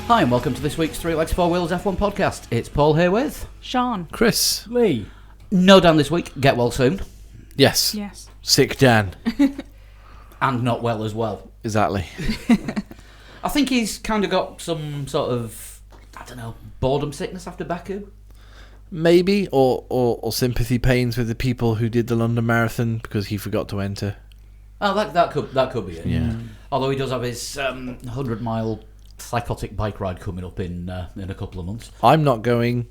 Hi and welcome to this week's Three Legs, Four Wheels F1 podcast. It's Paul here with... Sean. Chris. Lee. No Dan this week. Get well soon. Yes. Yes. Sick Dan. And not well as well. Exactly. I think he's kind of got some sort of, I don't know, boredom sickness after Baku. Maybe, or sympathy pains with the people who did the London Marathon because he forgot to enter. Oh, that could be it. Yeah. Although he does have his 100-mile psychotic bike ride coming up in a couple of months. I'm not going.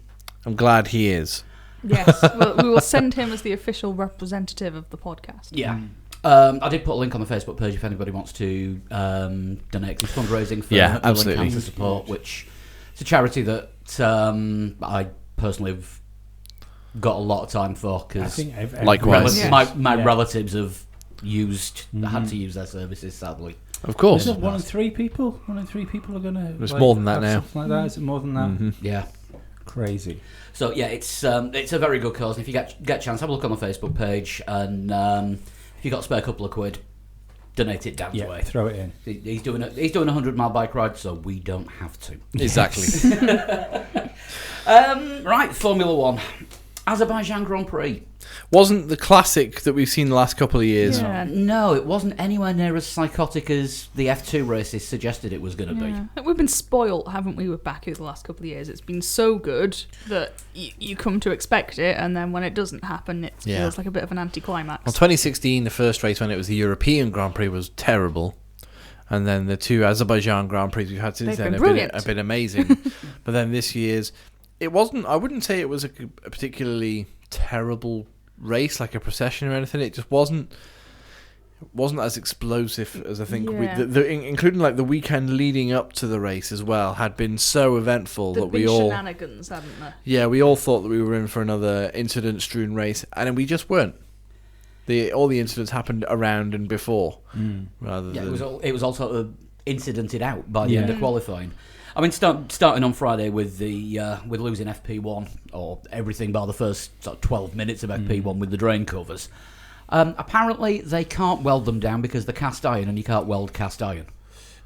I'm glad he is. Yes. We will send him as the official representative of the podcast. Yeah. I did put a link on the Facebook page if anybody wants to donate. He's fundraising for Yeah, Macmillan absolutely. Cancer Support, which is a charity that I personally have got a lot of time for I because think Likewise. Yeah. my Yeah. relatives have had to use their services, sadly. Of course. Is it 1 in 3 people? 1 in 3 people are going to. It's more than that now. Something like that. Is it more than that? Mhm. Yeah. Crazy. So yeah, it's a very good cause. If you get a chance, have a look on the Facebook page, and if you got a spare couple of quid, donate it Dan's Yeah, way. throw it in. He's doing a 100-mile bike ride, so we don't have to. Exactly. Right, Formula One, Azerbaijan Grand Prix. Wasn't the classic that we've seen the last couple of years. Yeah. No, it wasn't anywhere near as psychotic as the F2 races suggested it was going to be. Yeah. We've been spoilt, haven't we, with Baku the last couple of years? It's been so good that you come to expect it, and then when it doesn't happen, it Yeah. feels like a bit of an anticlimax. Well, 2016, the first race when it was the European Grand Prix, was terrible. And then the two Azerbaijan Grand Prix we've had since They've then been have brilliant. been amazing. But then this year's, it wasn't, I wouldn't say it was a particularly terrible race, like a procession or anything. It just wasn't as explosive as I think, Yeah. including like the weekend leading up to the race as well, had been so eventful There've that been we all, shenanigans, haven't there? yeah, we all thought that we were in for another incident-strewn race, and then we just weren't. All the incidents happened around and before, rather Yeah, than... it was all sort of incidented out by the end of Yeah. qualifying. I mean, starting on Friday with with losing FP1 or everything by the first sort of 12 minutes of FP1 with the drain covers. Apparently, they can't weld them down because they're cast iron, and you can't weld cast iron.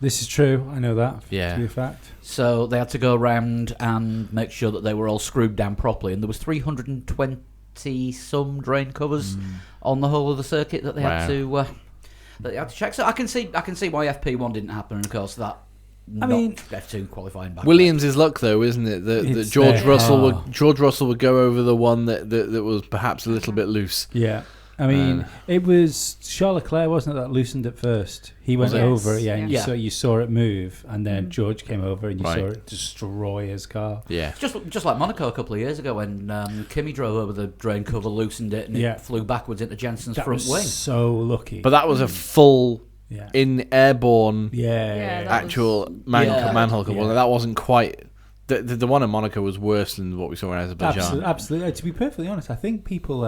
This is true. I know that. Yeah. To be a fact. So they had to go around and make sure that they were all screwed down properly, and there was 320 some drain covers on the whole of the circuit that they had to check. So I can see why FP1 didn't happen, and of course that. I mean, F2 qualifying back. Williams' luck, though, isn't it? That It's George their Russell car. George Russell would go over the one that was perhaps a little bit loose. Yeah. I mean, it was Charles Leclerc, wasn't it, that loosened it first? He went Yes, over it, yeah, and yeah. you saw it move, and then George came over and you Right. saw it destroy his car. Yeah, Just like Monaco a couple of years ago when Kimi drove over the drain cover, loosened it, and Yeah. it flew backwards into Jensen's That front was wing. so lucky. but that was a full yeah. in airborne Yeah, that actual Yeah. manhole couple. Yeah. That wasn't quite. The one in Monaco was worse than what we saw in Azerbaijan. Absolutely. To be perfectly honest, I think people,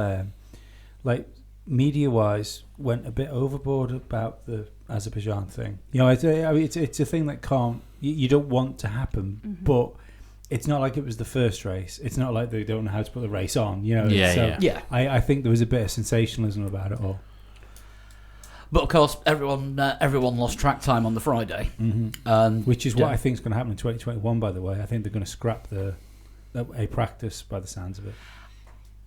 like media-wise, went a bit overboard about the Azerbaijan thing. You know, it's a thing that can't. You don't want to happen, but it's not like it was the first race. It's not like they don't know how to put the race on. You know. Yeah, so yeah. Yeah, I think there was a bit of sensationalism about it all. but of course everyone lost track time on the Friday, and Which is what I think is going to happen in 2021. By the way, I think they're going to scrap a practice by the sounds of it.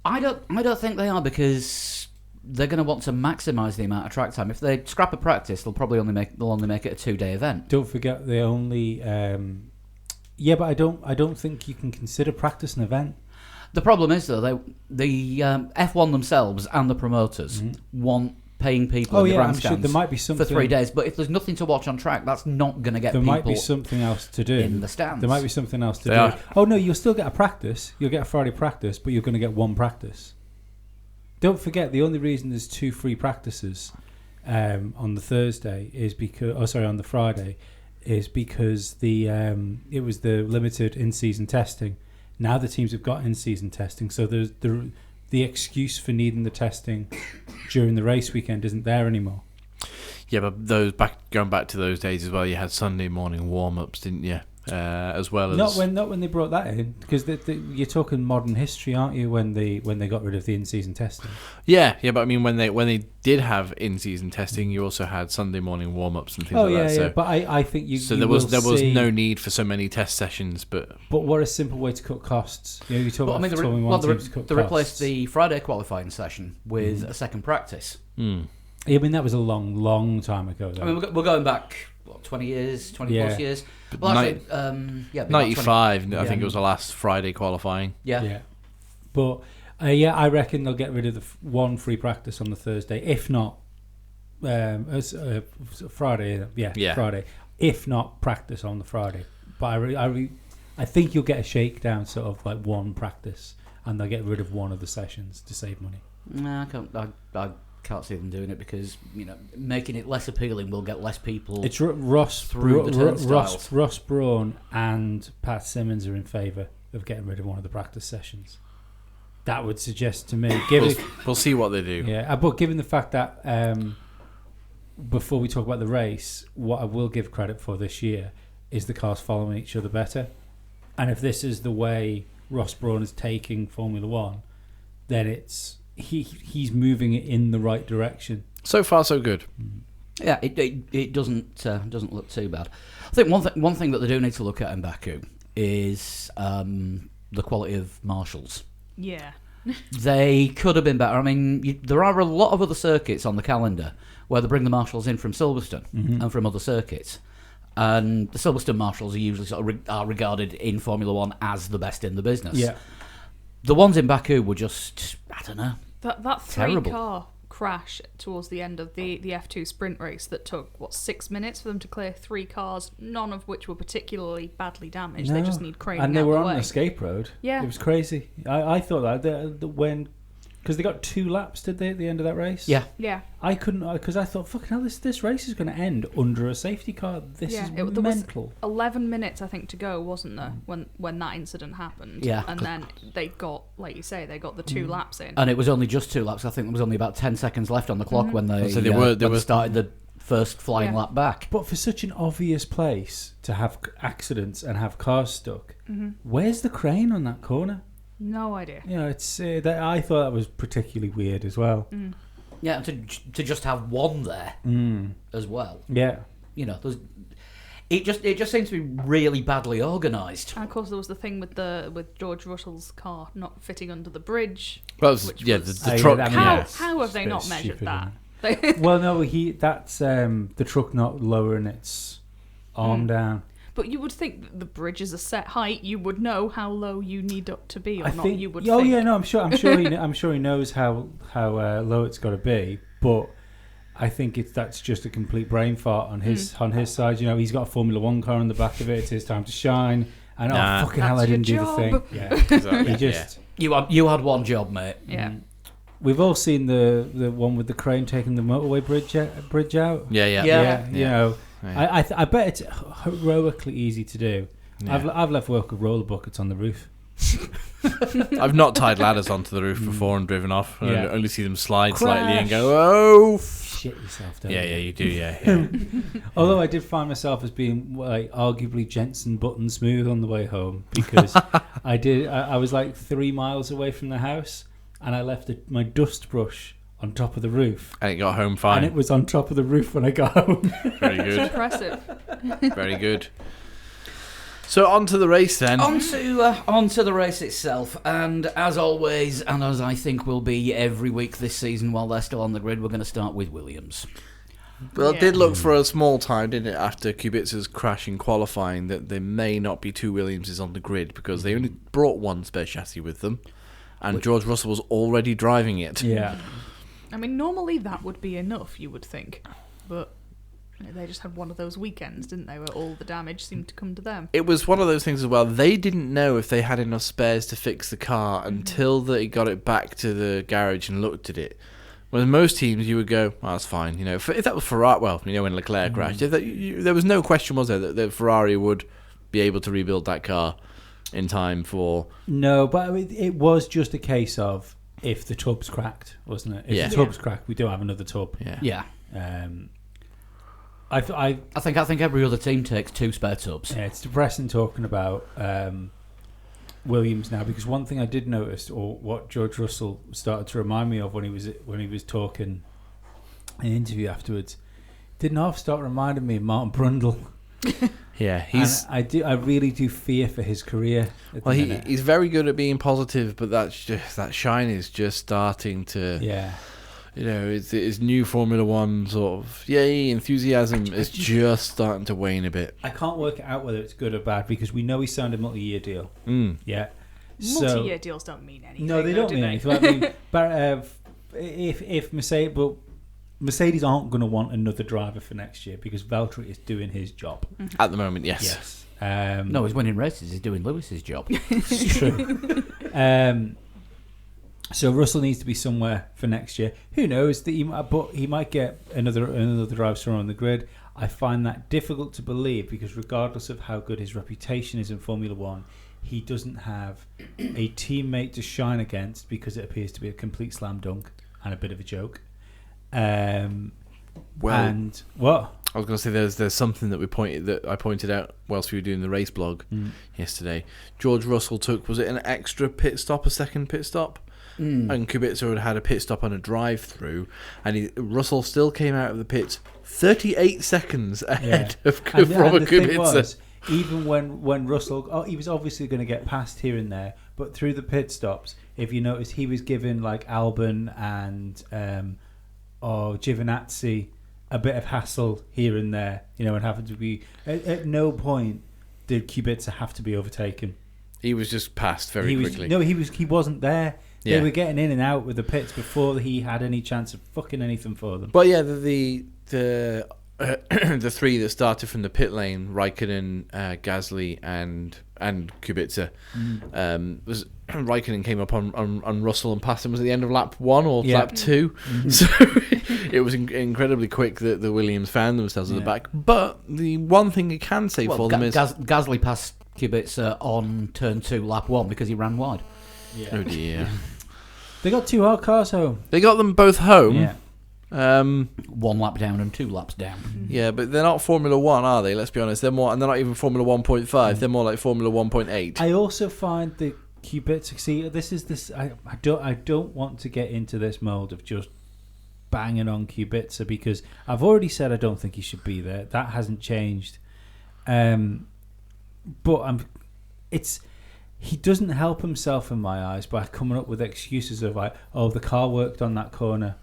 I don't think they are, because they're going to want to maximise the amount of track time. If they scrap a practice, they'll only make it a 2-day event. Don't forget they only. Yeah, but I don't think you can consider practice an event. The problem is though, the F1 themselves and the promoters want paying people in the I'm grandstands sure there might be for something 3 days. But if there's nothing to watch on track, that's not going to get There people might be something else to do in the stands. There might be something else to They do. are. Oh no, you'll still get a practice. You'll get a Friday practice, but you're going to get one practice. Don't forget, the only reason there's 2 free practices on the Thursday is because, on the Friday, is because it was the limited in-season testing. Now the teams have got in-season testing, so there's the excuse for needing the testing during the race weekend isn't there anymore. Yeah, but going back to those days as well, you had Sunday morning warm-ups, didn't you? as well as not when they brought that in, because you're talking modern history, aren't you? When they got rid of the in-season testing. yeah. But I mean, when they did have in-season testing, you also had Sunday morning warm-ups and things like that. So, But I think there was no need for so many test sessions. But what a simple way to cut costs. You talk Well, I about mean, Formula One teams to cut they costs. replaced the Friday qualifying session with a second practice. mm. I mean, that was a long time ago, though. I mean, we're going back 20 years, 20 plus years. Well, actually, maybe about 95, 20, I think it was the last Friday qualifying. Yeah. But I reckon they'll get rid of the one free practice on the Thursday, if not Friday. Yeah, Friday. If not practice on the Friday. But I think you'll get a shakedown, sort of like one practice, and they'll get rid of one of the sessions to save money. No, I can't see them doing it because making it less appealing will get less people. It's Ross through the turnstiles. Ross Brawn and Pat Simmons are in favour of getting rid of one of the practice sessions. That would suggest to me, We'll see what they do. Yeah, but given the fact that before we talk about the race, what I will give credit for this year is the cars following each other better. And if this is the way Ross Brawn is taking Formula One, then it's he's moving it in the right direction. So far, so good. Yeah, it doesn't look too bad. I think one thing that they do need to look at in Baku is the quality of marshals. Yeah. They could have been better. I mean, there are a lot of other circuits on the calendar where they bring the marshals in from Silverstone and from other circuits. And the Silverstone marshals are usually are regarded in Formula One as the best in the business. Yeah. The ones in Baku were just, I don't know. That Terrible. 3-car crash towards the end of the F2 sprint race that took 6 minutes for them to clear 3 cars, none of which were particularly badly damaged. No. They just need craning And they out were the on way. an escape road. Yeah. It was crazy. I thought that when... Because they got 2 laps, did they, at the end of that race? Yeah. Yeah. I couldn't... Because I thought, fucking hell, this race is going to end under a safety car. This is there mental. was 11 minutes, I think, to go, wasn't there, when that incident happened? Yeah. And then they got, like you say, they got the 2 laps in. And it was only just 2 laps. I think there was only about 10 seconds left on the clock when they, So when they were started the first flying lap back. But for such an obvious place to have accidents and have cars stuck, where's the crane on that corner? No idea. It's I thought that was particularly weird as well. Yeah, and to just have one there as well. Yeah. It just seems to be really badly organised. And of course, there was the thing with George Russell's car not fitting under the bridge. Well, Which the was- truck. I mean, How have they it's a not bit measured stupid, that? Well, no, that's the truck not lowering its arm down. But you would think that the bridge is a set height. You would know how low you need it to be, or I not. think. You would. Oh think. yeah, no, I'm sure he knows how low it's got to be, but I think that's just a complete brain fart on his side. He's got a Formula One car in the back of it. It's his time to shine. And fucking hell, I That's didn't do your the thing. job. Yeah, Exactly, he just. You had one job, mate. Yeah. We've all seen the one with the crane taking the motorway bridge out. Yeah. I bet it's heroically easy to do. Yeah. I've left work with roller buckets on the roof. I've not tied ladders onto the roof before and driven off. Yeah. I only see them slide Crash. slightly and go, oh. Shit yourself, don't Yeah, you? you do, yeah. Although I did find myself as being like arguably Jensen Button smooth on the way home because I was like 3 miles away from the house and I left my dust brush on top of the roof. And it got home fine. And it was on top of the roof when I got home. Very good. Impressive. Very good. So on to the race then. On to the race itself, and as always, and as I think will be every week this season while they're still on the grid, we're going to start with Williams. Well, it did look for a small time, didn't it, after Kubica's crash in qualifying, that there may not be 2 Williamses on the grid because they only brought 1 spare chassis with them, and George Russell was already driving it. Yeah. I mean, normally that would be enough, you would think, but they just had one of those weekends, didn't they, where all the damage seemed to come to them. It was one of those things as well. They didn't know if they had enough spares to fix the car until they got it back to the garage and looked at it. Whereas most teams, you would go, oh, that's fine. If that was Ferrari, well, when Leclerc crashed, there was no question, was there, that Ferrari would be able to rebuild that car in time for... No, but I mean, it was just a case of if the tub's cracked, wasn't it? If the tub's cracked, we do have another tub. Yeah. Yeah. I think every other team takes 2 spare tubs. Yeah, it's depressing talking about Williams now, because one thing I did notice, or what George Russell started to remind me of when he was talking in an interview afterwards, didn't half start reminding me of Martin Brundle. Yeah, he's. And I really do fear for his career. Well, he's very good at being positive, but that shine is just starting to. Yeah. You know, his new Formula One sort of enthusiasm is just starting to wane a bit. I can't work it out whether it's good or bad, because we know he signed a multi-year deal. Yeah. Multi-year deals don't mean anything. No, they don't mean anything. I mean, but if Mercedes aren't going to want another driver for next year, because Valtteri is doing his job at the moment. Yes. No, he's winning races. He's doing Lewis's job. It's true. So Russell needs to be somewhere for next year. Who knows? He might get another driver still on the grid. I find that difficult to believe, because regardless of how good his reputation is in Formula One, he doesn't have a teammate to shine against, because it appears to be a complete slam dunk and a bit of a joke. And what? I was going to say there's something that I pointed out whilst we were doing the race blog yesterday. George Russell took, was it an extra pit stop, a second pit stop? And Kubica had a pit stop on a drive-through, and Russell still came out of the pits 38 seconds ahead of Robert Kubica. Even when Russell, he was obviously going to get past here and there, but through the pit stops, if you notice, he was giving like Albon and Giovinazzi a bit of hassle here and there, and having to be. At no point did Kubica have to be overtaken. He was just passed very quickly. He wasn't there. Yeah. They were getting in and out with the pits before he had any chance of fucking anything for them. But yeah, the three that started from the pit lane, Raikkonen, Gasly, and Kubica, was Raikkonen came up on Russell and passed him. Was at the end of lap 1 or lap 2, so it was incredibly quick that the Williams found themselves at the back. But the one thing you can say for them is Gasly passed Kubica on turn 2, lap 1, because he ran wide. Yeah. Oh dear. They got 2 hard cars home. They got them both home. Yeah. 1 lap down and 2 laps down. Yeah, but they're not Formula 1, are they? Let's be honest. They're more, and they're not even Formula 1.5. They're more like Formula 1.8. I also find the Kubica. See, I don't want to get into this mode of just banging on Kubica, because I've already said I don't think he should be there. That hasn't changed. But he doesn't help himself in my eyes by coming up with excuses of like, the car worked on that corner.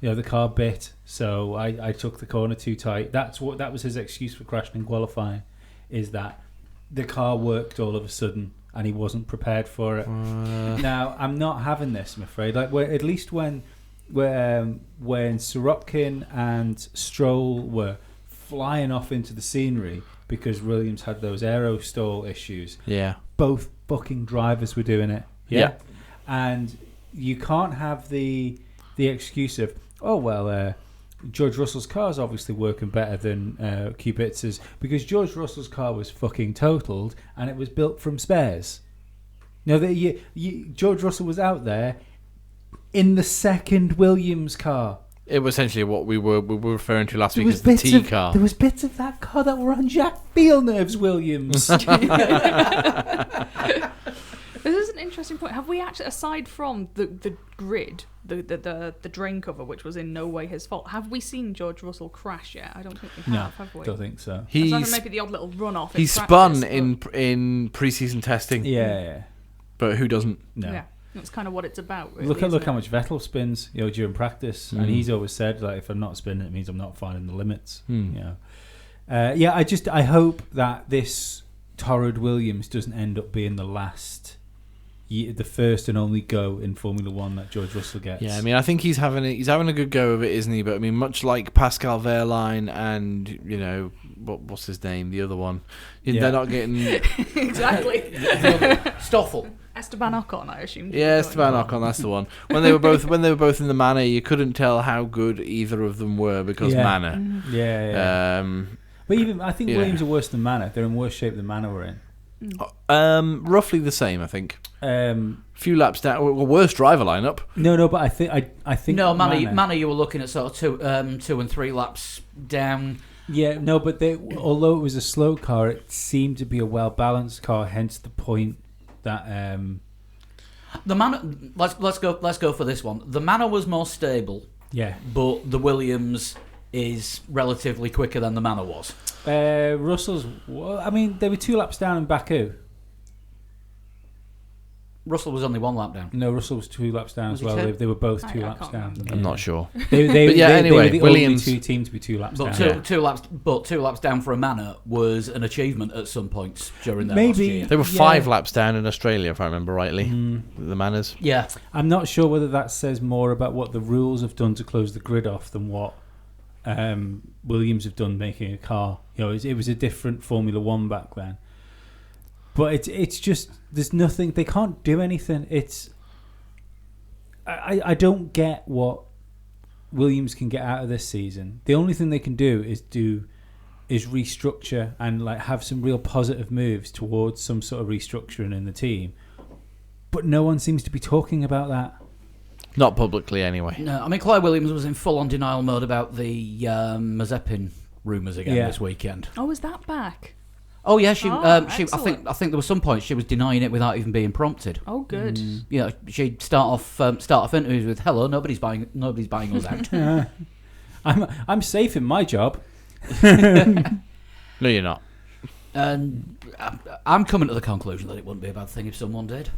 The car bit, so I took the corner too tight. That was his excuse for crashing in qualifying, is that the car worked all of a sudden and he wasn't prepared for it. Now, I'm not having this, I'm afraid. Like, at least when Sirotkin and Stroll were flying off into the scenery because Williams had those aero stall issues. Yeah. Both fucking drivers were doing it. Yeah. And you can't have the excuse of, George Russell's car is obviously working better than Kubica's, because George Russell's car was fucking totaled and it was built from spares. George Russell was out there in the second Williams car. It was essentially what we were referring to last week as the T car. There was bits of that car that were on Jack Villeneuve's Williams. This is an interesting point. Have we actually, aside from the grid, the drain cover, which was in no way his fault, have we seen George Russell crash yet? I don't think we have we? Don't think so. Aside from maybe the odd little run-off. He spun in pre-season testing. Yeah. But who doesn't? No. Yeah. That's kind of what it's about, really. Look how much Vettel spins, during practice, and he's always said, like, if I'm not spinning, it means I'm not finding the limits. I hope that this torrid Williams doesn't end up being the first and only go in Formula One that George Russell gets. Yeah, I mean, I think he's having a good go of it, isn't he? But I mean, much like Pascal Wehrlein and what's his name, the other one, they're not getting exactly. Stoffel. Esteban Ocon, I assume. Yeah, Esteban Ocon, that's the one. When they were both in the Manor, you couldn't tell how good either of them were because Manor. Mm-hmm. Yeah. But even I think Williams are worse than Manor. They're in worse shape than Manor were in. Roughly the same, I think. Few laps down. Well, worst driver lineup. No, but I think no, Manor, you were looking at sort of 2 and 3 laps down. Yeah, no, but although it was a slow car, it seemed to be a well-balanced car. Hence the point that The Manor. Let's go for this one. The Manor was more stable, but the Williams is relatively quicker than the Manor was. Russell's. Well, I mean, they were 2 laps down in Baku. Russell was only 1 lap down. No, Russell was 2 laps down Was as he well. two? They were both I 2 laps can't down. remember. I'm not sure. They But yeah, anyway, were the Williams- only 2 teams to be 2 laps But down. two laps down for a Manor was an achievement at some points during their last Maybe. year. They were Yeah. 5 laps down in Australia, if I remember rightly. The Manors. Yeah, I'm not sure whether that says more about what the rules have done to close the grid off than what Williams have done making a car. You know, it was a different Formula One back then. But it's just there's nothing. They can't do anything. I don't get what Williams can get out of this season. The only thing they can do is restructure and like have some real positive moves towards some sort of restructuring in the team. But no one seems to be talking about that. Not publicly, anyway. no, I mean Claire Williams was in full-on denial mode about the Mazepin rumours again this weekend. Oh, is that back? Oh yeah, she. I excellent. think there was some point she was denying it without even being prompted. Oh, good. You know, she'd start off interviews with "Hello, nobody's buying us out." I'm safe in my job. No, you're not. And I'm coming to the conclusion that it wouldn't be a bad thing if someone did.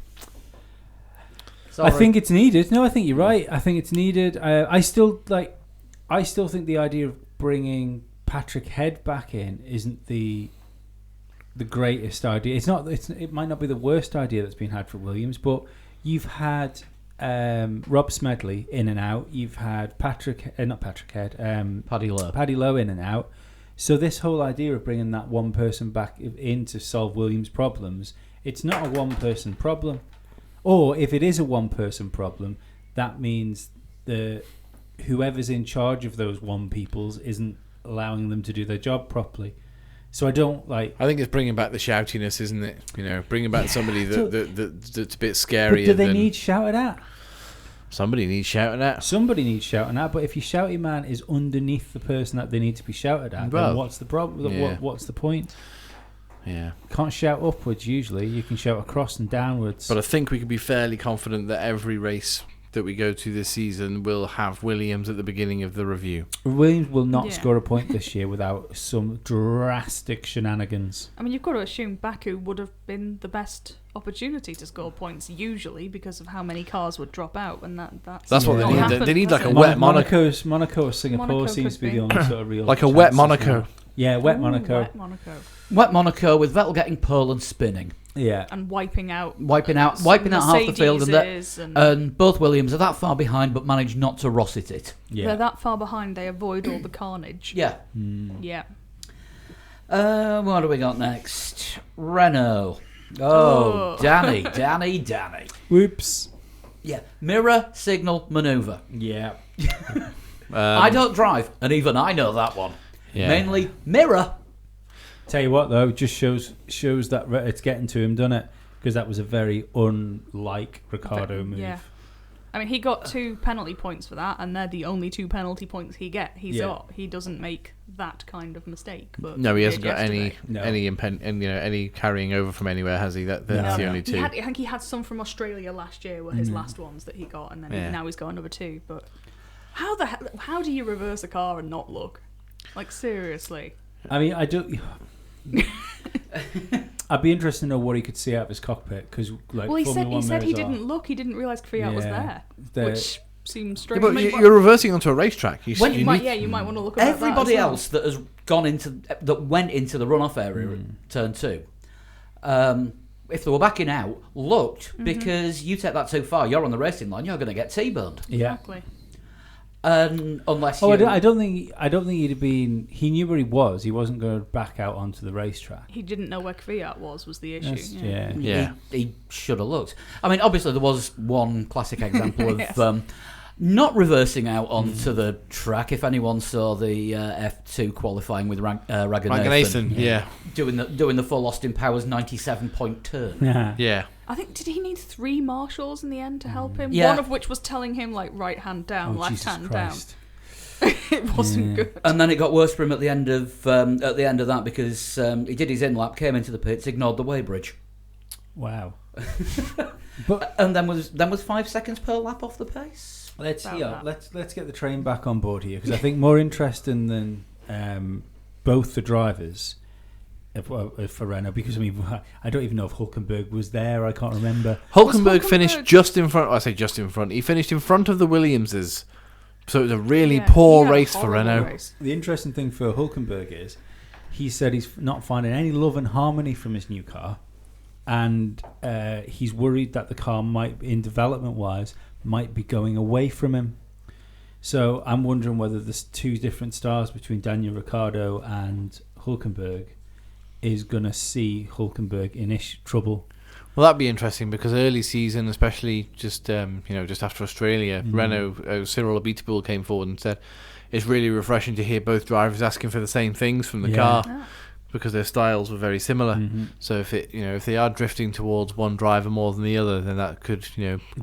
Sorry. I think it's needed. No, I think you're right. I think it's needed. I still think the idea of bringing Patrick Head back in isn't the greatest idea. It's not. It might not be the worst idea that's been had for Williams, but you've had Rob Smedley in and out. You've had Paddy Lowe in and out. So this whole idea of bringing that one person back in to solve Williams' problems, it's not a one-person problem. Or if it is a one-person problem, that means whoever's in charge of those one peoples isn't allowing them to do their job properly. So I don't like. I think it's bringing back the shoutiness, isn't it? You know, bringing back somebody that's a bit scary. But do they need shouted at? Somebody needs shouting at. Somebody needs shouting at. But if your shouty man is underneath the person that they need to be shouted at, Well, then what's the problem? yeah. What's the point? Yeah. You can't shout upwards usually. You can shout across and downwards. But I think we can be fairly confident that every race that we go to this season will have Williams at the beginning of the review. Williams will not Yeah. score a point this year without some drastic shenanigans. I mean, you've got to assume Baku would have been the best opportunity to score points usually because of how many cars would drop out, and that's what they not need. happened, They need has like a it? wet Monaco or Singapore Monaco seems could to be the be. only sort of real Like a wet chances Monaco. now. Yeah, wet Ooh, Monaco. Wet Monaco. Wet Monaco with Vettel getting pole and spinning, Yeah. And wiping out wiping out half the field, Mercedes and both Williams are that far behind, but manage not to Rossett it. Yeah. they're that far behind they avoid all the carnage. Yeah. Yeah. What do we got next? Renault. Oh, Oh. Danny. Whoops. Yeah, mirror signal maneuver. Yeah. I don't drive, and even I know that one. Yeah. Mainly mirror. Tell you what though, just shows that it's getting to him, doesn't it? Because that was a very unlike Ricardo move. Yeah. I mean, he got 2 penalty points for that, and they're the only 2 penalty points he doesn't make that kind of mistake. But No, he did hasn't got yesterday. any carrying over from anywhere, has he? That's the only 2. I think he had some from Australia last year, were his last ones that he got, and then now he's got another 2. But how do you reverse a car and not look? Like, seriously. I mean, I don't. I'd be interested to know what he could see out of his cockpit because, like, Well, he Formula said he mirrors are- didn't look. He didn't realise Kvyat was there, They're- which seems Yeah, strange. but I mean, you're reversing onto a racetrack. You When need- you might want to look at Everybody that as well. else that has went into the runoff area at turn 2, if they were backing out, looked because you take that too far, you're on the racing line, you're going to get T-burned. Yeah. Exactly. Unless Oh, you... I don't think he'd have been. He knew where he was. He wasn't going to back out onto the racetrack. He didn't know where Kvyat was the issue. That's- yeah. Yeah. He should have looked. I mean, obviously there was one classic example of Yes. not reversing out onto the track. If anyone saw the F2 qualifying with Raghunathan, yeah. doing the full Austin Powers 97-point turn. Yeah. I think, did he need 3 marshals in the end to help him? Yeah. One of which was telling him, like, right hand down, Oh, left Jesus hand Christ. It wasn't good. And then it got worse for him at the end of that because he did his in lap, came into the pits, ignored the weighbridge. Wow. And then was 5 seconds per lap off the pace. Let's get the train back on board here, because I think more interesting than both the drivers for Renault, because I mean I don't even know if Hülkenberg was there. I can't remember. Hülkenberg finished just in front. I say just in front. He finished in front of the Williamses, so it was a really poor race for Renault. Race. The interesting thing for Hülkenberg is he said he's not finding any love and harmony from his new car, and he's worried that the car might, in development wise, might be going away from him. So I'm wondering whether there's two different stars between Daniel Ricciardo and Hülkenberg is going to see Hülkenberg in trouble. Well, that'd be interesting, because early season, especially just after Australia, Renault, Cyril Abiteboul came forward and said it's really refreshing to hear both drivers asking for the same things from the car. Ah. Because their styles were very similar. So if they are drifting towards one driver more than the other, then that could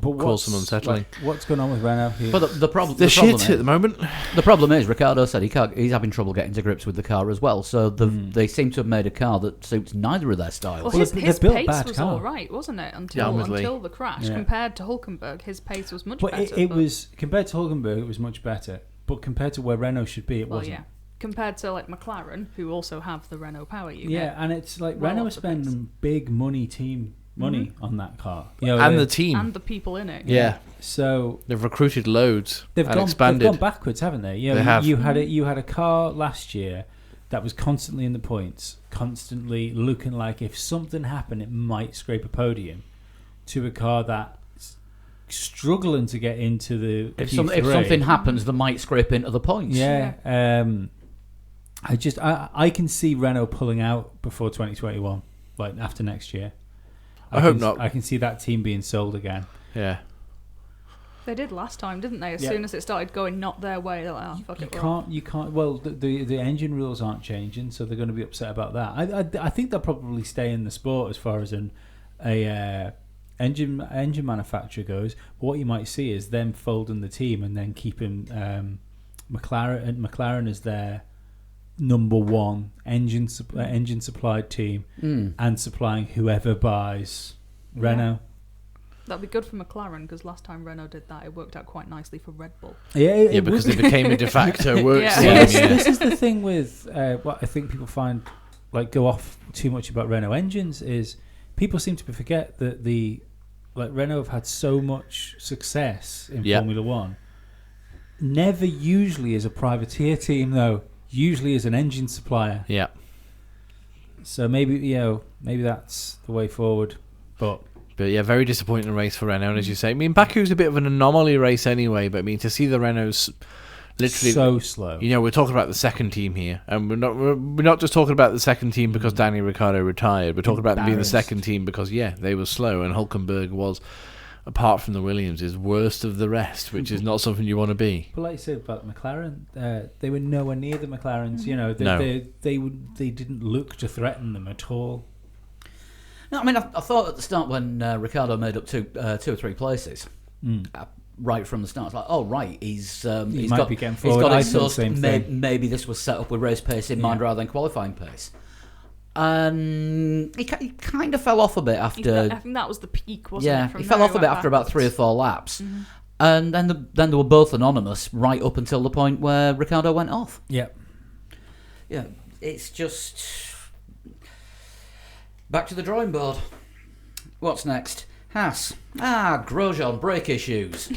cause some unsettling. What's going on with Renault here? But the problem, They're shit at the moment. The problem is, Ricciardo said he's having trouble getting to grips with the car as well. So they seem to have made a car that suits neither of their styles. Well, his built pace bad was car. all right, wasn't it? Until the crash. Yeah. Compared to Hülkenberg, his pace was much But better. it was, compared to Hülkenberg, it was much better. But compared to where Renault should be, it wasn't. Yeah. Compared to like McLaren, who also have the Renault power unit. Yeah, and it's like well Renault off is the pace. spending big money on that car. And the team. And the people in it. Yeah. So They've recruited loads they've and gone expanded. backwards, haven't they? They have. You had a car last year that was constantly in the points, constantly looking like if something happened, it might scrape a podium, to a car that's struggling to get into the If Q3. something happens, they might scrape into the points. Yeah. I can see Renault pulling out before 2021, like after next year. I hope not. I can see that team being sold again. Yeah. They did last time, didn't they? As Yeah. soon as it started going not their way, they're like, oh, fuck it. You can't. Well, the engine rules aren't changing, so they're going to be upset about that. I think they'll probably stay in the sport as far as a engine manufacturer goes. But what you might see is them folding the team and then keeping McLaren as their number one engine supplied team and supplying whoever buys Renault. That'd be good for McLaren, because last time Renault did that, it worked out quite nicely for Red Bull. Yeah, Because they became a de facto works Yeah. team. Well, Yeah. this is the thing with what I think people find go off too much about Renault engines is people seem to forget that Renault have had so much success in Formula One. Never usually as a privateer team though. Usually as an engine supplier. Yeah. So maybe that's the way forward. But yeah, very disappointing race for Renault, as you say. I mean, Baku's a bit of an anomaly race anyway, but I mean, to see the Renaults literally so slow. We're talking about the second team here, and we're not just talking about the second team because Daniel Ricciardo retired. We're talking about them being the second team because they were slow, and Hülkenberg was, apart from the Williams, is worst of the rest, which is not something you want to be. But like you said about McLaren, they were nowhere near the McLarens. They didn't look to threaten them at all. No, I mean, I thought at the start when Ricciardo made up two or three places, right from the start, it's like, oh right, he's might got be getting he's forward. got I his thought the sort. same thing. Maybe this was set up with race pace in mind rather than qualifying pace. And he kind of fell off a bit after. I think that was the peak, wasn't it? Yeah, From he fell there off a it bit went after about backwards. 3 or 4 laps, and then they were both anonymous right up until the point where Ricciardo went off. Yeah. Yeah, it's just back to the drawing board. What's next? Haas. Grosjean, brake issues.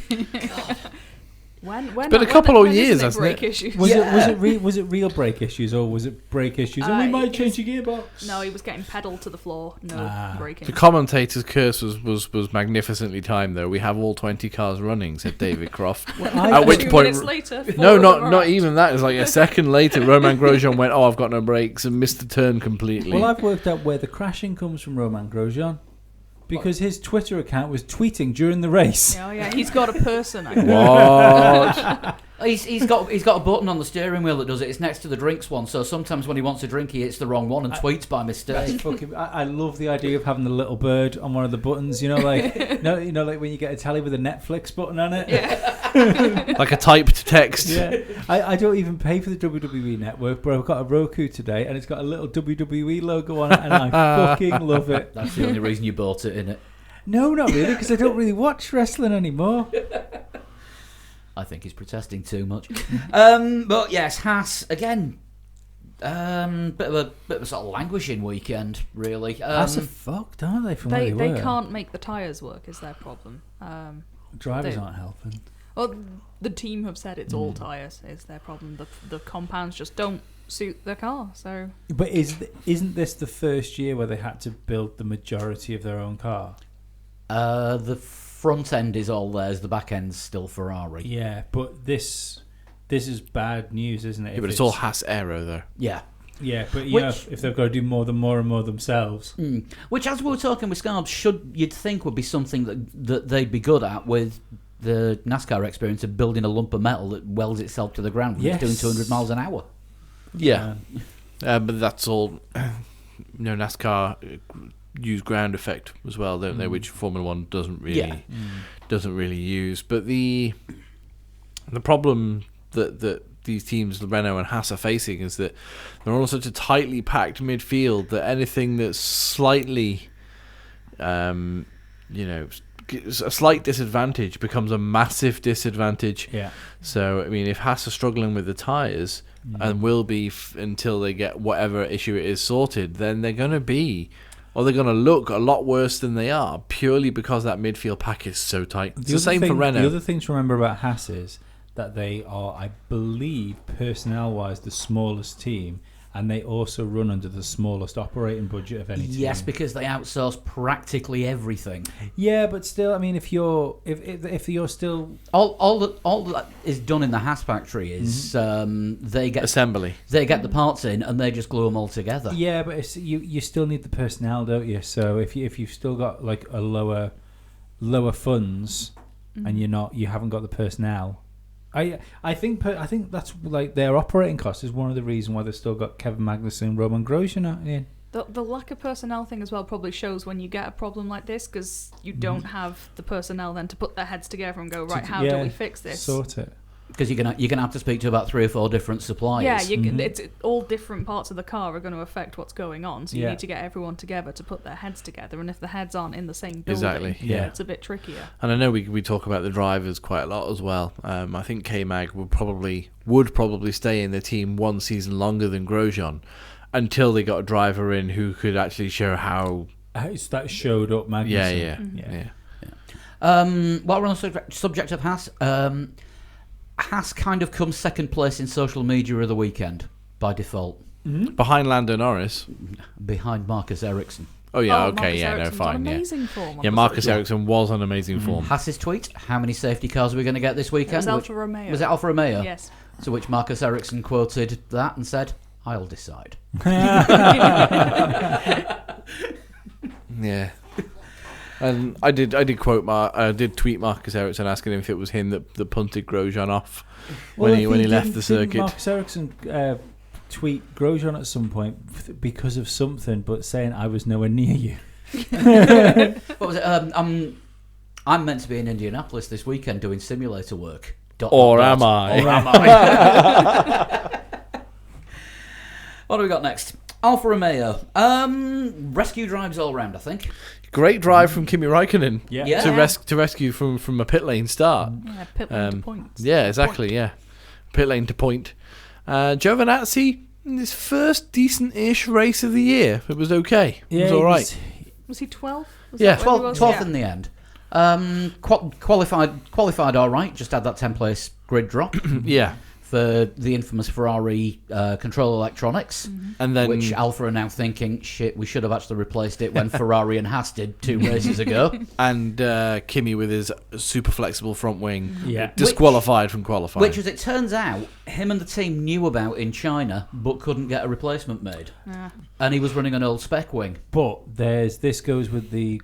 When been a couple of when years, isn't it hasn't brake it? issues? Was it real brake issues or was it brake issues? And we might change the gearbox. No, he was getting pedal to the floor. No braking. The commentator's curse was magnificently timed, though. We have all 20 cars running, said David Croft. At which 2 point, minutes later, no, 4 of them not were not out. even that. It was like a second later, Romain Grosjean went, "Oh, I've got no brakes," and missed the turn completely. Well, I've worked out where the crashing comes from Romain Grosjean. Because his Twitter account was tweeting during the race. Yeah, he's got a person. I think. What? He's got a button on the steering wheel that does it. It's next to the drinks one, so sometimes when he wants a drink, he hits the wrong one and tweets by mistake. I love the idea of having the little bird on one of the buttons. Like when you get a telly with a Netflix button on it. Yeah. like a typed text. Yeah, I don't even pay for the WWE Network, but I've got a Roku today, and it's got a little WWE logo on it, and I fucking love it. That's the only reason you bought it, innit? No, not really, because I don't really watch wrestling anymore. I think he's protesting too much. But yes, Haas again. Bit of a sort of languishing weekend, really. That's a fucked, aren't they? From where They were? can't make the tyres work, is their problem. Drivers they- aren't helping. Well, the team have said it's all tyres is their problem. The compounds just don't suit their car. So, But isn't this the first year where they had to build the majority of their own car? The front end is all theirs. The back end's still Ferrari. Yeah, but this is bad news, isn't it? Yeah, but it's all Haas Aero, though. Yeah. Yeah, but Which- if they've got to do more and more themselves. Which, as we were talking with Scarbs, you'd think would be something that they'd be good at with the NASCAR experience of building a lump of metal that welds itself to the ground when it's doing 200 miles an hour. Yeah. But that's all. NASCAR use ground effect as well, don't they? Which Formula One doesn't really use. But the problem that these teams, Renault and Haas, are facing is that they're on such a tightly packed midfield that anything that's slightly, a slight disadvantage becomes a massive disadvantage. Yeah. So, I mean, if Haas are struggling with the tyres and will be until they get whatever issue it is sorted, then they're going to look a lot worse than they are, purely because that midfield pack is so tight. It's the same for Renault. The other thing to remember about Haas is that they are, I believe, personnel-wise, the smallest team, and they also run under the smallest operating budget of any team. Yes, because they outsource practically everything. Yeah, but still, I mean, if you're still All that is done in the Haas factory is they get assembly. They get the parts in and they just glue them all together. yeah, but it's, you still need the personnel, don't you? So if you've still got like a lower funds and you haven't got the personnel. I think that's like their operating cost is one of the reasons why they've still got Kevin Magnussen and Roman Grosjean in. the lack of personnel thing as well probably shows when you get a problem like this, because you don't have the personnel then to put their heads together and go, right, how do we fix this? Sort it. Because you're gonna have to speak to about 3 or 4 different suppliers. Yeah, it's all different parts of the car are going to affect what's going on, so you need to get everyone together to put their heads together, and if the heads aren't in the same building, Exactly, yeah. it's a bit trickier. And I know we talk about the drivers quite a lot as well. I think K-Mag would probably stay in the team one season longer than Grosjean until they got a driver in who could actually show how. That showed up, Magnussen. Yeah. While we're on the subject of Haas, Haas kind of comes second place in social media of the weekend by default, Behind Lando Norris. behind Marcus Ericsson. Oh yeah, Marcus okay, yeah, no, Ericsson's fine, on yeah. amazing form. Yeah, Marcus Ericsson was on amazing form. Haas's tweet: "How many safety cars are we going to get this It weekend?" was Alfa Romeo. Was it Alfa Romeo? Yes. To which Marcus Ericsson quoted that and said, "I'll decide." Yeah. And I did tweet Marcus Ericsson asking him if it was him that punted Grosjean off when he left the circuit. Marcus Ericsson tweet Grosjean at some point because of something, but saying I was nowhere near you. What was it? I'm meant to be in Indianapolis this weekend doing simulator work. Or am I? Or am I? What do we got next? Alfa Romeo. Rescue drives all round, I think. Great drive from Kimi Raikkonen Yeah. to rescue from a pit lane start. Yeah, pit lane to points. Yeah, exactly, yeah. Pit lane to point. Giovinazzi, in his first decent-ish race of the year, it was okay. It was all right. Was he 12? Yeah. 12th in the end. Qualified all right. Just had that 10-place grid drop Yeah. for the infamous Ferrari control electronics, And then which Alfa are now thinking, shit, we should have actually replaced it when Ferrari and Haas did 2 races ago. and Kimi with his super flexible front wing Yeah. disqualified from qualifying. Which, as it turns out, him and the team knew about in China, but couldn't get a replacement made. Yeah. And he was running an old spec wing. But this goes with the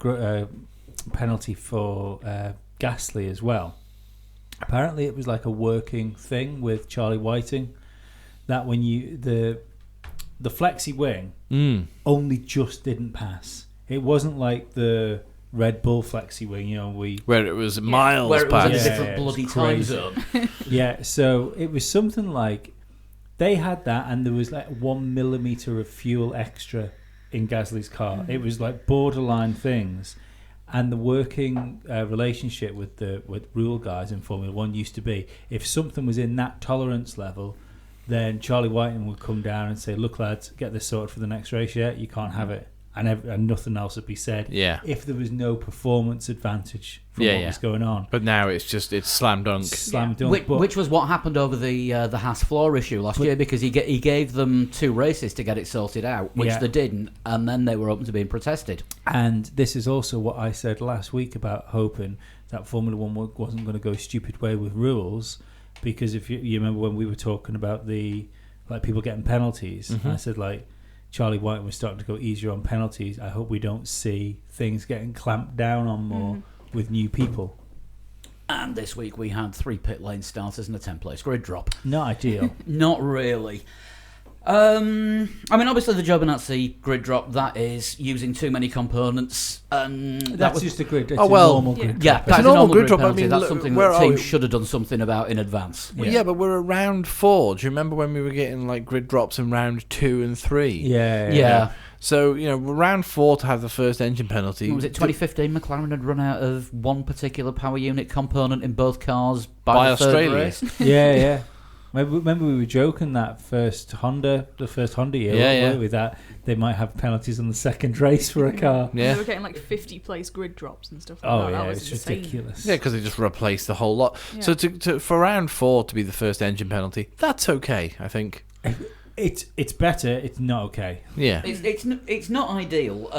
penalty for Gasly as well. Apparently, it was like a working thing with Charlie Whiting that when the flexi wing only just didn't pass. It wasn't like the Red Bull flexi wing, where it was miles where it was past. in a Yeah, different yeah, bloody it's time crazy. zone. Yeah, so it was something like they had that, and there was like 1 millimeter of fuel extra in Gasly's car. It was like borderline things, and the working relationship with rule guys in Formula One used to be if something was in that tolerance level, then Charlie Whiting would come down and say, "Look, lads, get this sorted for the next race. Yeah, you can't have it." And nothing else would be said. Yeah. If there was no performance advantage from what was going on. But now it's slam dunk. Slam dunk. Which was what happened over the Haas floor issue last year, because he gave them 2 races to get it sorted out, which they didn't, and then they were open to being protested. And this is also what I said last week about hoping that Formula One wasn't going to go a stupid way with rules, because if you remember when we were talking about people getting penalties, I said Charlie White was starting to go easier on penalties. I hope we don't see things getting clamped down on more with new people. And this week we had 3 pit lane starters and a 10-place grid drop. Not ideal. Not really. I mean, obviously the Giovinazzi grid drop, that is using too many components, and That's just a grid. It's Oh, well, a normal grid. yeah, drop. that's a a normal normal grid grid drop. I penalty. mean, That's look, something where that are teams we? should have done something about in advance. Well, yeah, but we're at round 4. Do you remember when we were getting grid drops in round 2 and 3? Yeah. So we're round 4 to have the first engine penalty. Was it 2015? McLaren had run out of one particular power unit component in both cars by the third Australia. race. Yeah. Remember we were joking that the first Honda year, weren't we, that they might have penalties on the second race for a car. Yeah. They were getting 50 place grid drops and stuff like Oh that. yeah, That was it's insane. ridiculous. Yeah, because they just replaced the whole lot. Yeah. So for round 4 to be the first engine penalty, that's okay, I think. It's better. It's not okay. Yeah. It's not ideal.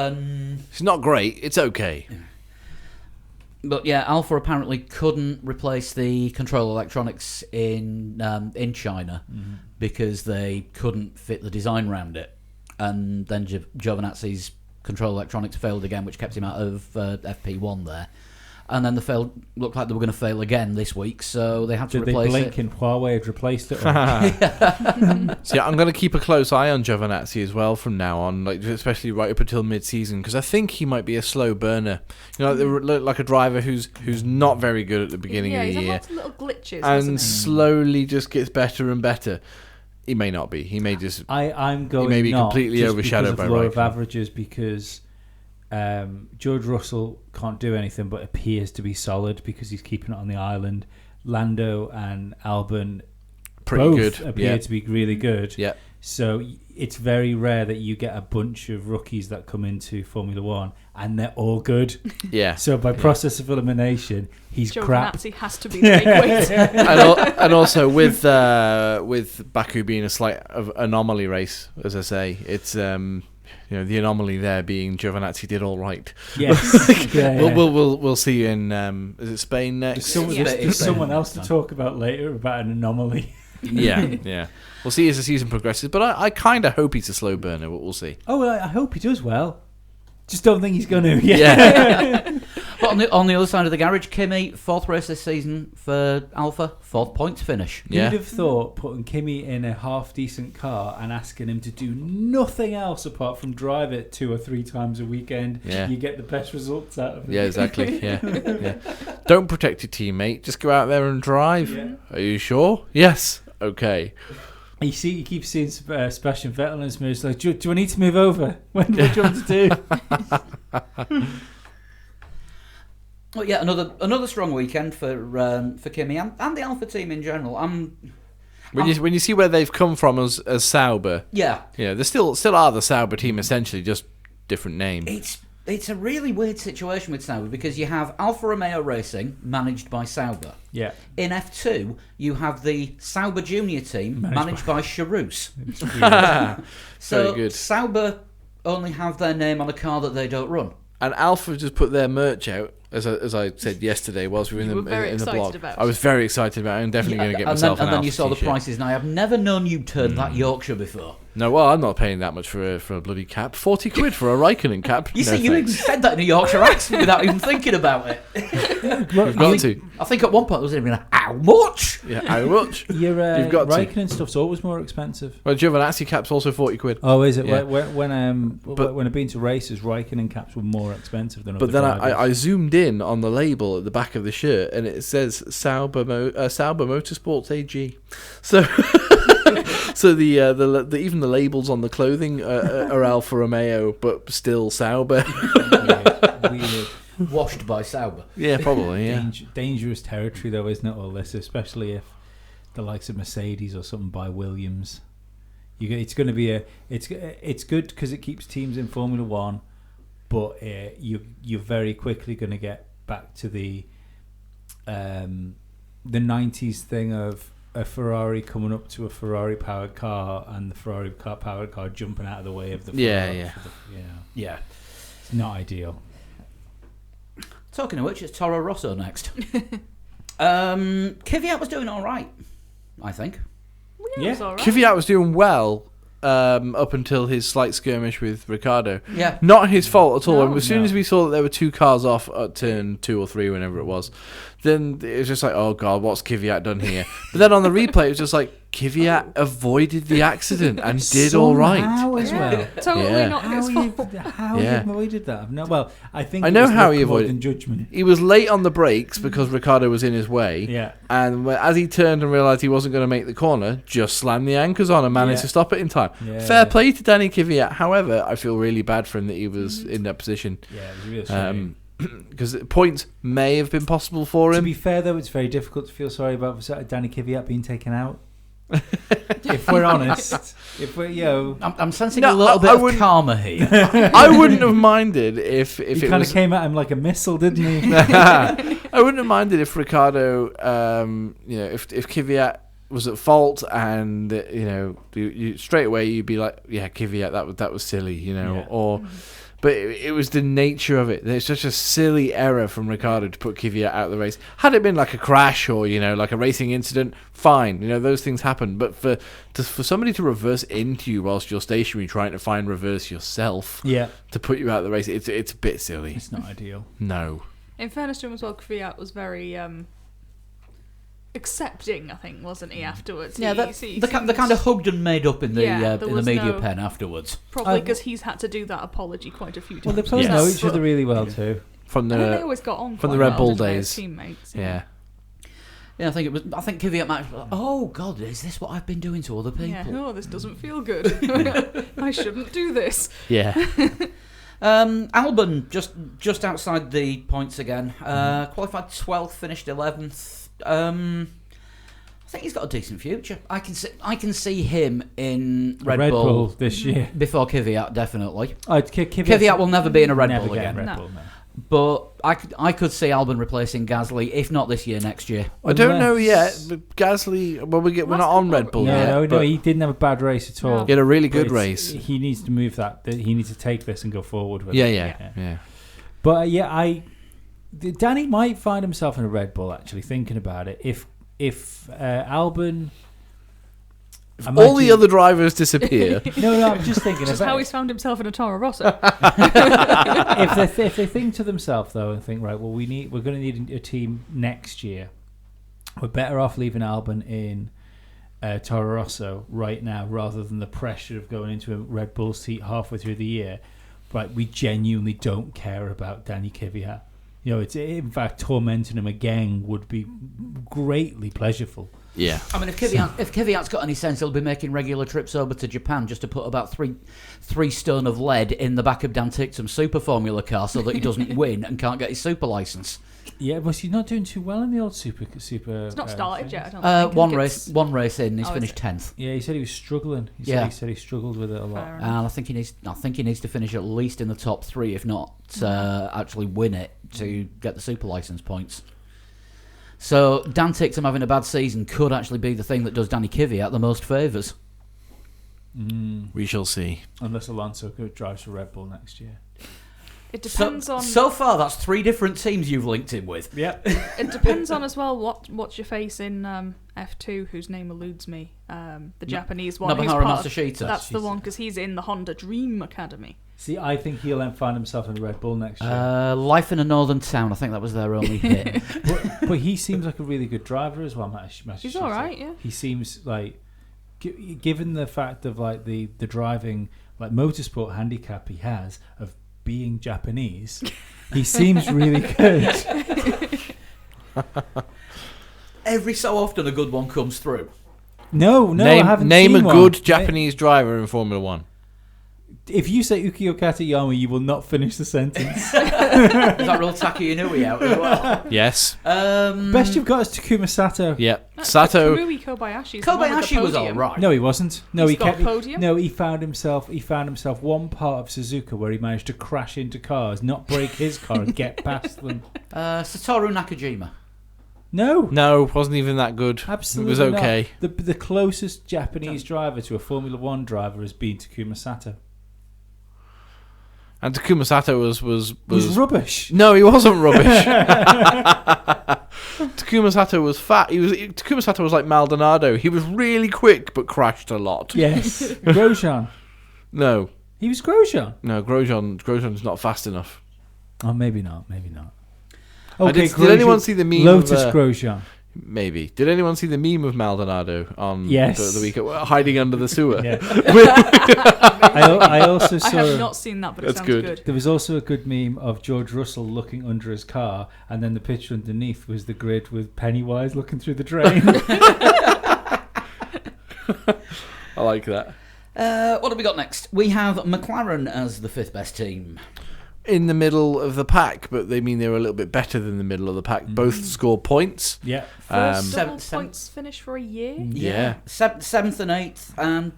It's not great. It's okay. But yeah, Alpha apparently couldn't replace the control electronics in China because they couldn't fit the design around it, and then Giovinazzi's control electronics failed again, which kept him out of FP1 there. And then looked like they were going to fail again this week, so they had to Did they replace blink it. and Huawei had replaced it? So yeah, I'm going to keep a close eye on Giovinazzi as well from now on, especially right up until mid-season, because I think he might be a slow burner. Like a driver who's not very good at the beginning of the he's year, had lots of little glitches, and hasn't he? slowly just gets better and better. He may not be. He may just. I'm going. He may be not, completely just overshadowed because by of law of Raikkonen. averages, because George Russell can't do anything but appears to be solid because he's keeping it on the island. Lando and Albon Pretty both good. appear Yeah. to be really good. Yeah. So it's very rare that you get a bunch of rookies that come into Formula One and they're all good. Yeah. So by process of elimination, he's crap. Giovinazzi has to be the big weight. and also with Baku being a slight anomaly race, as I say, it's the anomaly there being Giovinazzi did all right. Yes. Yeah. We'll see you in is it Spain next? There's someone else to talk about later about an anomaly. Yeah. We'll see as the season progresses, but I kind of hope he's a slow burner, but we'll see. Oh, well, I hope he does well. Just don't think he's going to. Yeah. But on the other side of the garage, Kimi, 4th race this season for Alpha, 4th points finish. Yeah. You'd have thought putting Kimi in a half-decent car and asking him to do nothing else apart from drive it 2 or 3 times a weekend, Yeah. you get the best results out of it. Yeah, exactly. Yeah. Don't protect your teammate. Just go out there and drive. Yeah. Are you sure? Yes. Okay. You keep seeing Sebastian Vettel and it's like, do I need to move over? What do you want to do? Well, yeah, another strong weekend for Kimi and the Alpha team in general. When you see where they've come from as Sauber, Yeah, they still are the Sauber team, essentially, just different name. it's a really weird situation with Sauber because you have Alfa Romeo Racing managed by Sauber. Yeah. In F2, you have the Sauber Junior team managed by Charouz. So Very good. Sauber only have their name on a car that they don't run. And Alpha just put their merch out, as I said yesterday, whilst we were You were very in the excited blog. about I was very excited about it. I'm definitely going to get and myself then, an and then you Alpha saw the t-shirt. prices. Now, I have never known you turn that Yorkshire before. No, well, I'm not paying that much for a bloody cap. 40 quid for a Raikkonen cap. You No see, you even thanks. said that in a Yorkshire accent without even thinking about it. You've got to. I think at one point I was even like, how much? Yeah, how much? Your You've got to. Raikkonen stuff's always more expensive. Well, Giovinazzi cap's also 40 quid. Oh, is it? Yeah. When But- I've been to races, Raikkonen caps were more expensive than. But other then drivers. I zoomed in on the label at the back of the shirt, and it says Sauber Motorsports AG. So, so the even the labels on the clothing are Alfa Romeo, but still Sauber. Weird. Washed by Sauber. Yeah, probably. Yeah. Dangerous territory, though, isn't it? All this, especially if the likes of Mercedes or something buy Williams. It's going to be it's good because it keeps teams in Formula One, but you're very quickly going to get back to the 90s thing of a Ferrari coming up to a Ferrari powered car and the Ferrari powered car jumping out of the way of the Ferrari. Yeah. It's not ideal. Talking of which, it's Toro Rosso next. Kvyat was doing all right, I think. Yeah, it's all right. Kvyat was doing well up until his slight skirmish with Ricciardo. Yeah. Not his fault at all. No, And as soon no. as we saw that there were 2 cars off at turn 2 or 3, whenever it was, then it was just like, oh God, what's Kvyat done here? But then on the replay, it was just like, Kvyat avoided the accident and did all right. Somehow as well. Totally Yeah. not his fault. How Yeah. he avoided that? No, well, I think I it know was how luck he more avoided- than judgment. He was late on the brakes because Ricciardo was in his way. Yeah. And as he turned and realised he wasn't going to make the corner, just slammed the anchors on and managed Yeah. to stop it in time. Yeah. Fair play to Danny Kvyat. However, I feel really bad for him that he was in that position. Yeah, it was a real shame. Because points may have been possible for To him. be fair, though, it's very difficult to feel sorry about Danny Kvyat being taken out. If we're honest, if we're I'm sensing No, a little I bit of wouldn't- karma here. I wouldn't have minded if he it kind of was. came at him like a missile, didn't he? I wouldn't have minded if Ricciardo, if Kvyat was at fault, and you straight away you'd be like, yeah, Kvyat, that was silly, Yeah. or. But it was the nature of it. It's such a silly error from Ricciardo to put Kvyat out of the race. Had it been like a crash or like a racing incident, fine. Those things happen. But for somebody to reverse into you whilst you're stationary trying to find reverse yourself Yeah, to put you out of the race, it's a bit silly. it's not ideal. No. In fairness to him as well, Kvyat was very accepting, I think, wasn't he, afterwards? Yeah, He the seemed- kind of hugged and made up in the Yeah, there in the was media no- pen afterwards. Probably because he's had to do that apology quite a few times. Well, they both Yes. know each other really well too. From I think they the always got on from quite the Red well, Bull didn't they, as days. teammates. yeah. Yeah, I think Kvyat might. Oh God, is this what I've been doing to other people? Yeah. Oh, this doesn't feel good. I shouldn't do this. Yeah. Albon just outside the points again. Qualified 12th, finished 11th. I think he's got a decent future. I can see him in Red Bull this year. before Kvyat, definitely. Kvyat will never be in a Red never Bull get again. Red No. Bull, no. But I could see Albon replacing Gasly, if not this year, next year. I don't know yet, Unless- but Gasly, we're Last not on couple- Red Bull No, yet. no, but he didn't have a bad race at all. No. he had a really But good it's- race. He needs to move that. He needs to take this and go forward with Yeah, it. yeah. But Danny might find himself in a Red Bull. Actually, thinking about it, if Albon, All the other drivers disappear. no, I'm just thinking Which is about how he's found himself in a Toro Rosso. if they think to themselves though and think, right, well, we're going to need a team next year. We're better off leaving Albon in Toro Rosso right now rather than the pressure of going into a Red Bull seat halfway through the year. Right, we genuinely don't care about Danny Kvyat. It's in fact tormenting him again would be greatly pleasurable. Yeah. I mean, if Kvyat's got any sense, he'll be making regular trips over to Japan just to put about three stone of lead in the back of Dan Ticktum's Super Formula car so that he doesn't win and can't get his super license. Yeah, but he's not doing too well in the old super. It's not started yet, I don't think. One I think one race in, he's Oh, is finished it? 10th. Yeah, he said he was struggling. He said he struggled with it a lot. Fair And I think he needs to finish at least in the top 3, if not actually win it to get the super license points. So Dan Ticktum having a bad season could actually be the thing that does Danny Kvyat the most favours. We shall see. Unless Alonso drives for Red Bull next year. It depends on. So far, that's 3 different teams you've linked him with. Yep. It depends on as well what's your face in F2, whose name eludes me. The Japanese one. Nobuharu Matsushita. That's the one because he's in the Honda Dream Academy. See, I think he'll then find himself in Red Bull next year. Life in a northern town. I think that was their only hit. but he seems like a really good driver as well, Matsushita. He's all right, yeah. He seems like, given the fact of like the driving, like motorsport handicap he has of being Japanese, he seems really good. Every so often, a good one comes through. No, I haven't name seen a one. good Japanese driver in Formula One. If you say Ukio Katayama, you will not finish the sentence. Is that real Taki Inui out as well? Yes. Best you've got is Takuma Sato. Yeah. Sato. Kamui Kobayashi. The one with the Kobayashi was podium. all right. No, he wasn't. No, He's he got kept. a podium? No, he found himself one part of Suzuka where he managed to crash into cars, not break his car, and get past them. Satoru Nakajima. No, wasn't even that good. Absolutely It was okay. not. The closest Japanese driver to a Formula One driver has been Takuma Sato. And Takuma Sato was rubbish. No, he wasn't rubbish. Takuma Sato was fat. Takuma Sato was like Maldonado. He was really quick but crashed a lot. Yes. Grosjean. No. He was Grosjean. No, Grosjean's not fast enough. Oh, maybe not. Okay, did anyone see the meme Lotus of, Grosjean. Maybe. Did anyone see the meme of Maldonado on Yes. the weekend, hiding under the sewer? Yeah. I also saw. I have not seen that, but it That's sounds good. good. There was also a good meme of George Russell looking under his car, and then the picture underneath was the grid with Pennywise looking through the drain. I like that. What have we got next? We have McLaren as the 5th best team. In the middle of the pack, but they mean they were a little bit better than the middle of the pack. Both scored points. Yeah. First double Seven- points finish for a year. Yeah. 7th and 8th, and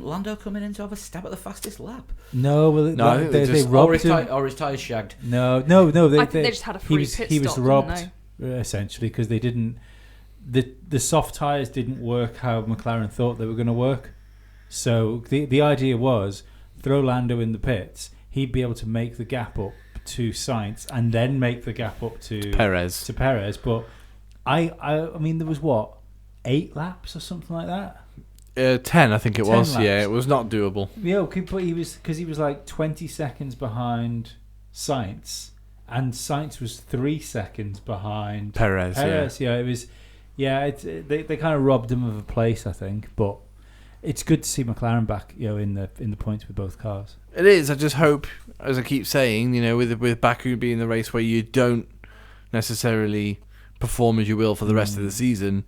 Lando coming in to have a stab at the fastest lap. No, well, No, I think they just- robbed him. Or his tyres shagged. No. I think they just had a free pit He was stop, robbed didn't essentially because they didn't. The soft tyres didn't work how McLaren thought they were going to work. So the idea was throw Lando in the pits. He'd be able to make the gap up to Sainz and then make the gap up to Perez. But I mean, there was 8 laps or something like that. 10, I think it 10 was. laps. Yeah, it was not doable. Yeah, okay, but he was like 20 seconds behind Sainz, and Sainz was 3 seconds behind Perez. Yeah, it was. Yeah, they kind of robbed him of a place, I think, but. It's good to see McLaren back, in the points with both cars. It is. I just hope, as I keep saying, with Baku being the race where you don't necessarily perform as you will for the rest of the season,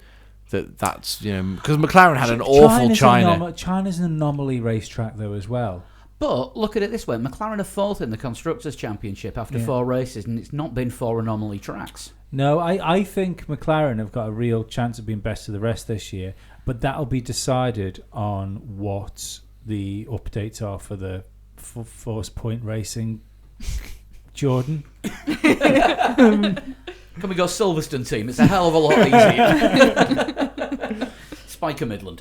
that's because McLaren had an awful China. China's an anomaly racetrack though as well. But look at it this way: McLaren are 4th in the Constructors' Championship after 4 races, and it's not been 4 anomaly tracks. No, I think McLaren have got a real chance of being best of the rest this year, but that'll be decided on what the updates are for the Force Point Racing. Jordan? Can we go Silverstone team? It's a hell of a lot easier. Spiker Midland.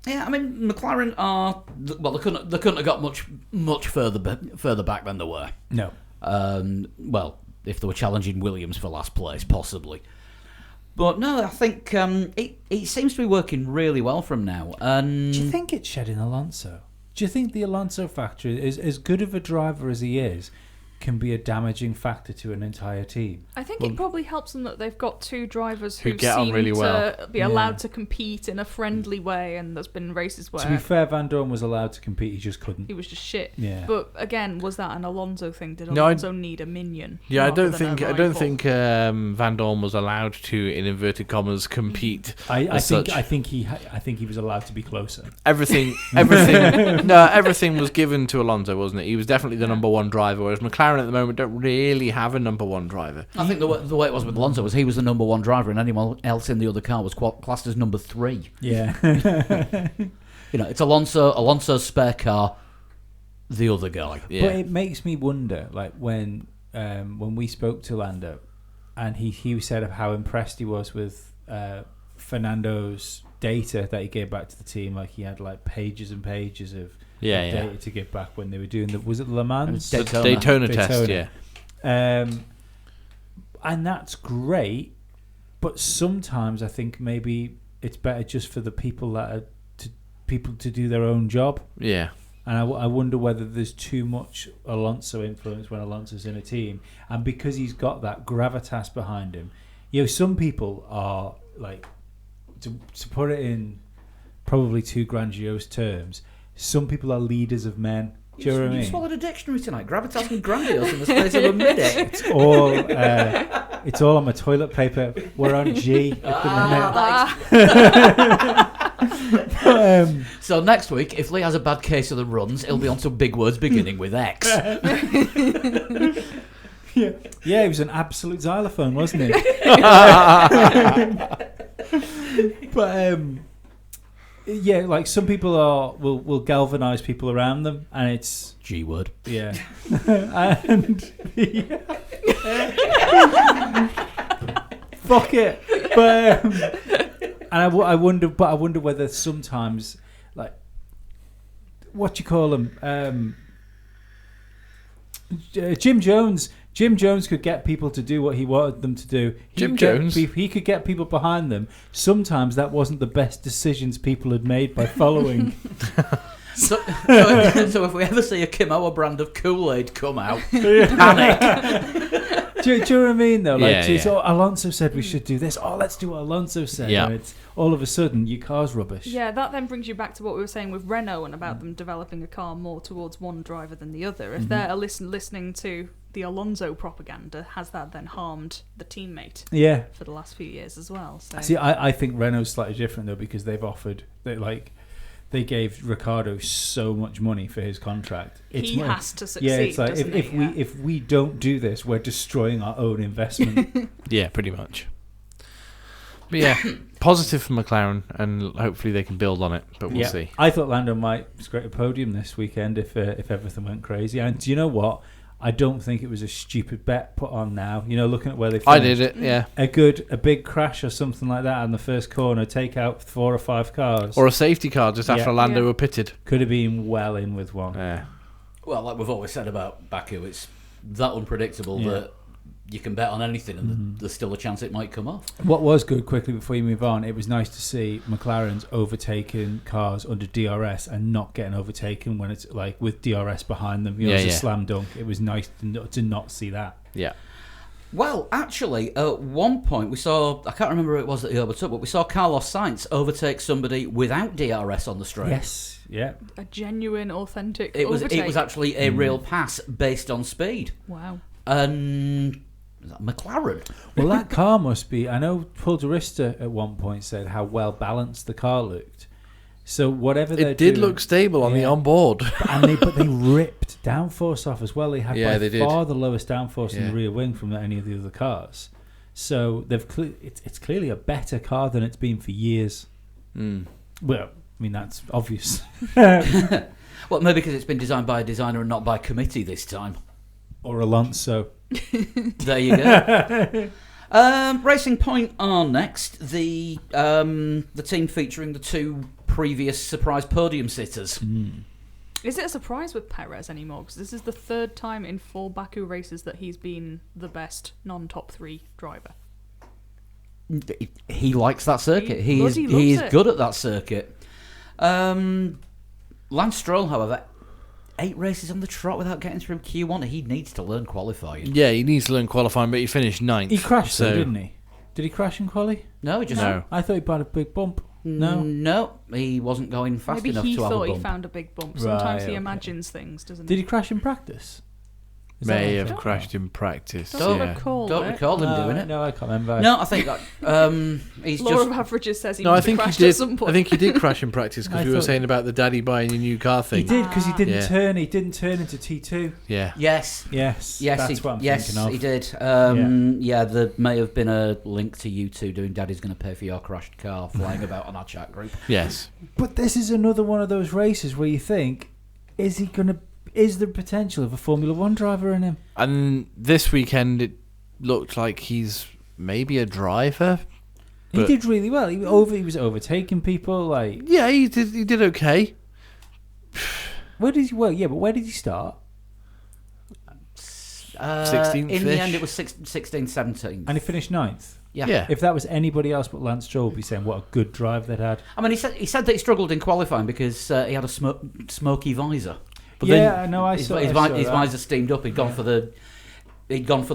Yeah, I mean, McLaren are they couldn't have got much further back than they were. No. Well, if they were challenging Williams for last place, possibly. But no, I think it seems to be working really well from now. And do you think it's shedding Alonso? Do you think the Alonso factor is as good of a driver as he is? Can be a damaging factor to an entire team. I think it probably helps them that they've got 2 drivers who who get on seem really to well. be allowed to compete in a friendly way, and there's been races where To be fair, Van Dorn was allowed to compete, he just couldn't. he was just shit. Yeah. But again, was that an Alonso thing? Did No, Alonso need a minion? Yeah, I rather don't than think a rival? Van Dorn was allowed to, in inverted commas, compete. I such. think he was allowed to be closer. Everything was given to Alonso, wasn't it? He was definitely the number 1 driver, whereas McLaren at the moment don't really have a number 1 driver. I think the way it was with Alonso was he was the number 1 driver, and anyone else in the other car was classed as number 3. Yeah. It's Alonso's spare car, the other guy. Yeah. But it makes me wonder, like when we spoke to Lando, and he said of how impressed he was with Fernando's data that he gave back to the team. Like he had like pages and pages of data to give back when they were doing was it Le Mans? Daytona test, yeah. And that's great, but sometimes I think maybe it's better just for the people to do their own job. Yeah. And I wonder whether there's too much Alonso influence when Alonso's in a team, and because he's got that gravitas behind him. Some people are like, to put it in probably too grandiose terms, some people are leaders of men. Do you know what I mean? You swallowed a dictionary tonight. Gravitas and grandiose in the space of a minute. It's all on my toilet paper. We're on G at the minute. So next week, if Lee has a bad case of the runs, he'll be on some big words beginning with X. Yeah, he was an absolute xylophone, wasn't he? But like some people will galvanize people around them, and it's G word. Yeah, and fuck it. But and I wonder whether sometimes, like, what you call him, Jim Jones could get people to do what he wanted them to do. He could get people behind them. Sometimes that wasn't the best decisions people had made by following. So if we ever see a Kimoa brand of Kool-Aid come out, panic. Do you know what I mean, though? Like, Alonso said we should do this. Oh, let's do what Alonso said. Yeah. And it's all of a sudden your car's rubbish. Yeah, that then brings you back to what we were saying with Renault and about them developing a car more towards one driver than the other. If they're listening to the Alonso propaganda, has that then harmed the teammate? Yeah. For the last few years as well. So. See, I think Renault's slightly different though, because they gave Ricciardo so much money for his contract. He has to succeed. Yeah, it's like if we don't do this, we're destroying our own investment. Yeah, pretty much. But yeah, positive for McLaren, and hopefully they can build on it. But we'll see. I thought Lando might scrape a podium this weekend if everything went crazy. And do you know what? I don't think it was a stupid bet put on now. Looking at where they finished. I did it, yeah. A big crash or something like that in the first corner, take out 4 or 5 cars. Or a safety car just after Lando were pitted. Could have been well in with one. Yeah. Well, like we've always said about Baku, it's that unpredictable that you can bet on anything and there's still a chance it might come off. What was good, quickly before you move on, it was nice to see McLaren's overtaking cars under DRS and not getting overtaken when it's like with DRS behind them. It's a slam dunk. It was nice to not see that. Yeah. Well, actually, at one point we saw, I can't remember who it was that he overtook, but we saw Carlos Sainz overtake somebody without DRS on the straight. Yes, yeah. A genuine, authentic overtake. It was actually a real Mm. pass based on speed. Wow. And McLaren. Well, that car must be... I know Paul di Resta at one point said how well balanced the car looked. So whatever they're doing... It did look stable on the onboard. But they ripped downforce off as well. They had by far the lowest downforce in the rear wing from any of the other cars. So it's clearly a better car than it's been for years. Mm. Well, I mean, that's obvious. Well, maybe because it's been designed by a designer and not by committee this time. Or Alonso. There you go. Racing Point are next. The team featuring the 2 previous surprise podium sitters. Is it a surprise with Perez anymore? Because this is the 3rd time in 4 Baku races that he's been the best non-top 3 driver. He likes that circuit. He is good at that circuit. Lance Stroll, however, 8 races on the trot without getting through Q1. He needs to learn qualifying. Yeah, he needs to learn qualifying, but he finished 9th. He crashed, didn't he? Did he crash in quali? No, he just... No. I thought he had a big bump. No, he wasn't going fast enough to have a bump. Maybe he thought he found a big bump. Sometimes he imagines things, doesn't he? Did he crash in practice? May have crashed in practice. Don't yeah. recall him doing it. No, I can't remember. No, I think that he's Law just... of averages says he No, must I have think he crashed did. at some point. I think he did crash in practice because we were saying about the daddy buying a new car thing. He did because he didn't Yeah. turn. He didn't turn into T2. Yeah. Yes. Yes. Yes, That's what I'm thinking of. he did. There may have been a link to you two doing Daddy's going to pay for your crashed car flying about on our chat group. Yes. But this is another one of those races where you think, is there potential of a Formula 1 driver in him? And this weekend it looked like he's maybe a driver. He did really well. He was overtaking people. Yeah, he did okay. Where did he? Well, yeah, but where did he start? 16th-ish? In the end, it was 16, 17. And he finished 9th. Yeah. If that was anybody else but Lance Stroll, we'd be saying what a good drive they'd had. I mean, he said that he struggled in qualifying because he had a smoky visor. But Yeah, no, I his saw his that. visor steamed up. He'd gone for the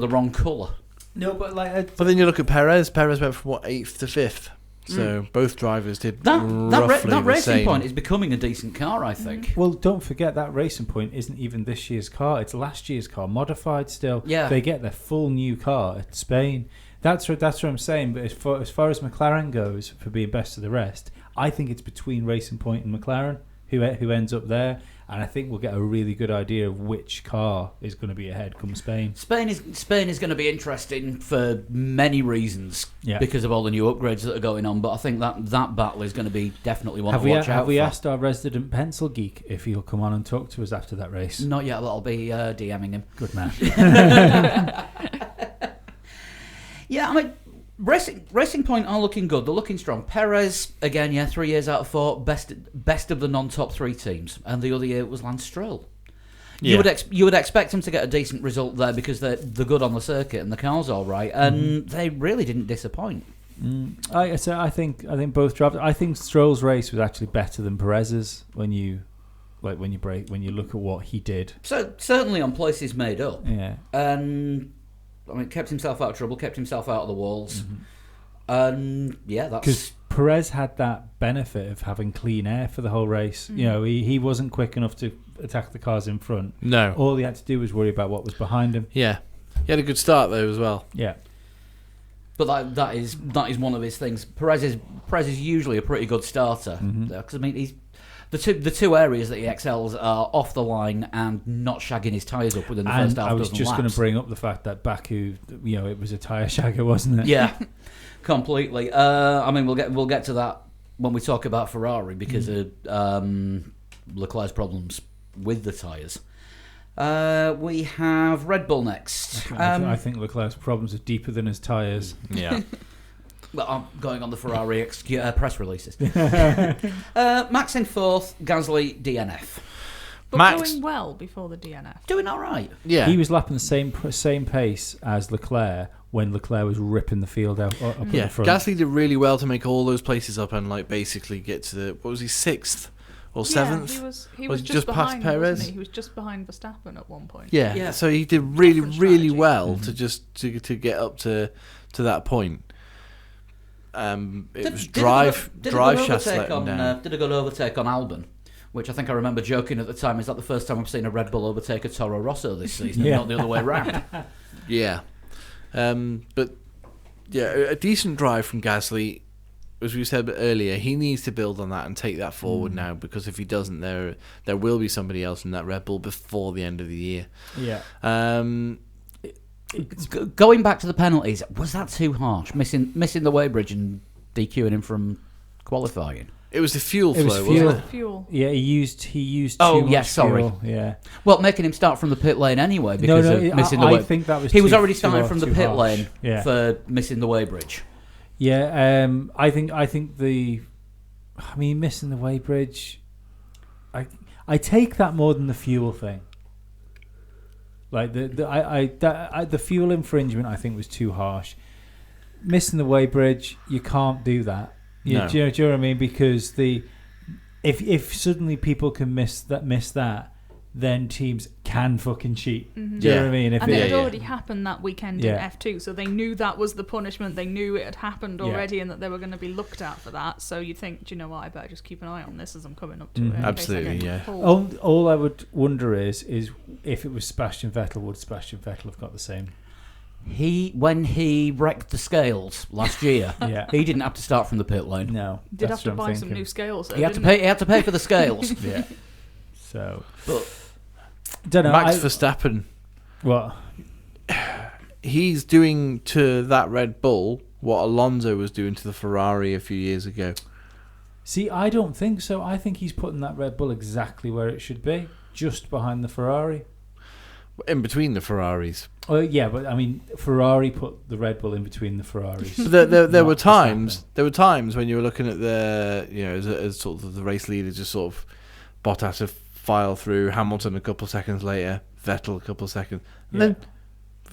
wrong colour. No, but like, But then you look at Perez. Perez went from 8th to 5th. So both drivers did roughly That the Racing same. Point is becoming a decent car, I think. well, don't forget that Racing Point isn't even this year's car; it's last year's car, modified still. Yeah. They get their full new car at Spain. That's what I'm saying. But as far as McLaren goes for being best of the rest, I think it's between Racing Point and McLaren who ends up there. And I think we'll get a really good idea of which car is going to be ahead come Spain. Spain is going to be interesting for many reasons Yeah. because of all the new upgrades that are going on. But I think that battle is going to be definitely one Have to watch out for. Have we asked our resident pencil geek if he'll come on and talk to us after that race? Not yet. I'll be DMing him. Good man. Yeah, I mean, Racing Point are looking good. They're looking strong. Perez, again, 3 years out of 4, best of the non-top 3 teams. And the other year it was Lance Stroll. Yeah. You would expect them to get a decent result there because they're good on the circuit and the car's all right. And they really didn't disappoint. I think both drivers. I think Stroll's race was actually better than Perez's when you look at what he did. So certainly on places made up. Yeah. And I mean, kept himself out of trouble, kept himself out of the walls. And yeah, that's Because Perez had that benefit of having clean air for the whole race. You know, he wasn't quick enough to attack the cars in front. No. All he had to do was worry about what was behind him. Yeah. He had a good start though as well. Yeah. But that is one of his things. Perez is usually a pretty good starter because I mean he's the two areas that he excels are off the line and not shagging his tyres up within the first half. I was just going to bring up the fact that Baku, it was a tyre shagger, wasn't it? Yeah, completely. I mean we'll get to that when we talk about Ferrari because of Leclerc's problems with the tyres. We have Red Bull next. I think Leclerc's problems are deeper than his tyres. Yeah. Well, I'm going on the Ferrari press releases. Max in 4th, Gasly DNF. But Max- going well before the DNF. Doing all right. Yeah. He was lapping the same pace as Leclerc when Leclerc was ripping the field up yeah. in the front. Gasly did really well to make all those places up and basically get to the 6th or 7th? Yeah, he Was was he just past behind, Perez? wasn't he? He was just behind Verstappen at one point. Yeah. So he did really, Different really strategy. well to just to get up to that point. It was drive shafts let him down. Did a good overtake on Albon, which I think I remember joking at the time. Is that the first time I've seen a Red Bull overtake a Toro Rosso this season, Yeah. not the other way around? Yeah. But yeah, a decent drive from Gasly. As we said earlier, he needs to build on that and take that forward now, because if he doesn't, there will be somebody else in that Red Bull before the end of the year. Yeah. Going back to the penalties, was that too harsh? Missing the weighbridge and DQing him from qualifying. It was the fuel It was flow, fuel. wasn't it? Fuel. Yeah, he used Oh, too much yeah, sorry. fuel. Yeah. Well, making him start from the pit lane anyway because of missing the I way. think that was He was too- already too starting hard, from the too pit harsh. lane Yeah. for missing the weighbridge. Yeah, I think missing the weighbridge. I take that more than the fuel thing. Like the fuel infringement, I think was too harsh. Missing the weighbridge, you can't do that. No. Do you know what I mean? Because if suddenly people can miss that, then teams can fucking cheat. Mhm. Do you know what I mean? If And it had Yeah. already happened that weekend in Yeah. F2, so they knew that was the punishment. They knew it had happened Yeah. already and that they were going to be looked at for that. So you'd think, do you know what, I better just keep an eye on this as I'm coming up to it. in case I Absolutely, get yeah. pulled. all I would wonder is if it was Sebastian Vettel, would Sebastian Vettel have got the same? When he wrecked the scales last year, Yeah. he didn't have to start from the pit lane. No, Did that's have to what I'm buy some thinking. new scales. Though, He had to didn't pay. He had to pay for the scales. Yeah. So, But don't know. Max Verstappen, What? he's doing to that Red Bull what Alonso was doing to the Ferrari a few years ago. See, I don't think so. I think he's putting that Red Bull exactly where it should be, just behind the Ferrari. In between the Ferraris. Oh yeah, but I mean, Ferrari put the Red Bull in between the Ferraris. But there Not were times. Verstappen. There were times when you were looking at the, as sort of the race leader, just sort of Bottas file through. Hamilton a couple of seconds later. Vettel a couple of seconds. And then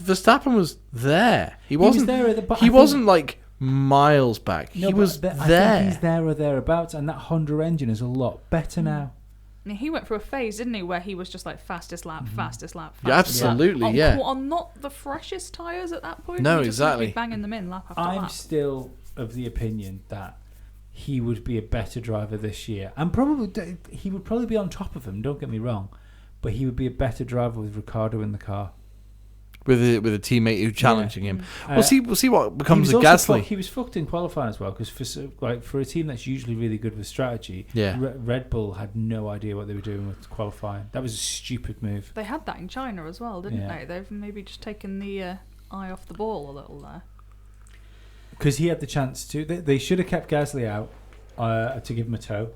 Verstappen was there. He wasn't there, but he wasn't like miles back. No, he was I there. think he's there or thereabouts, and that Honda engine is a lot better now. I mean, he went through a phase, didn't he, where he was just like fastest lap, fastest lap, fastest Yeah, absolutely, lap. yeah. On not the freshest tyres at that point. No, He just exactly. kept banging them in lap after I'm lap. still of the opinion that he would be a better driver this year, and probably he would probably be on top of him. Don't get me wrong, but he would be a better driver with Ricciardo in the car. With a teammate who's challenging him. We'll see what becomes he of was also Gasly. he was fucked in qualifying as well, because for a team that's usually really good with strategy, Yeah. Red Bull had no idea what they were doing with qualifying. That was a stupid move. They had that in China as well, didn't Yeah. they? They've maybe just taken the eye off the ball a little there. Because he had the chance to. They should have kept Gasly out to give him a tow,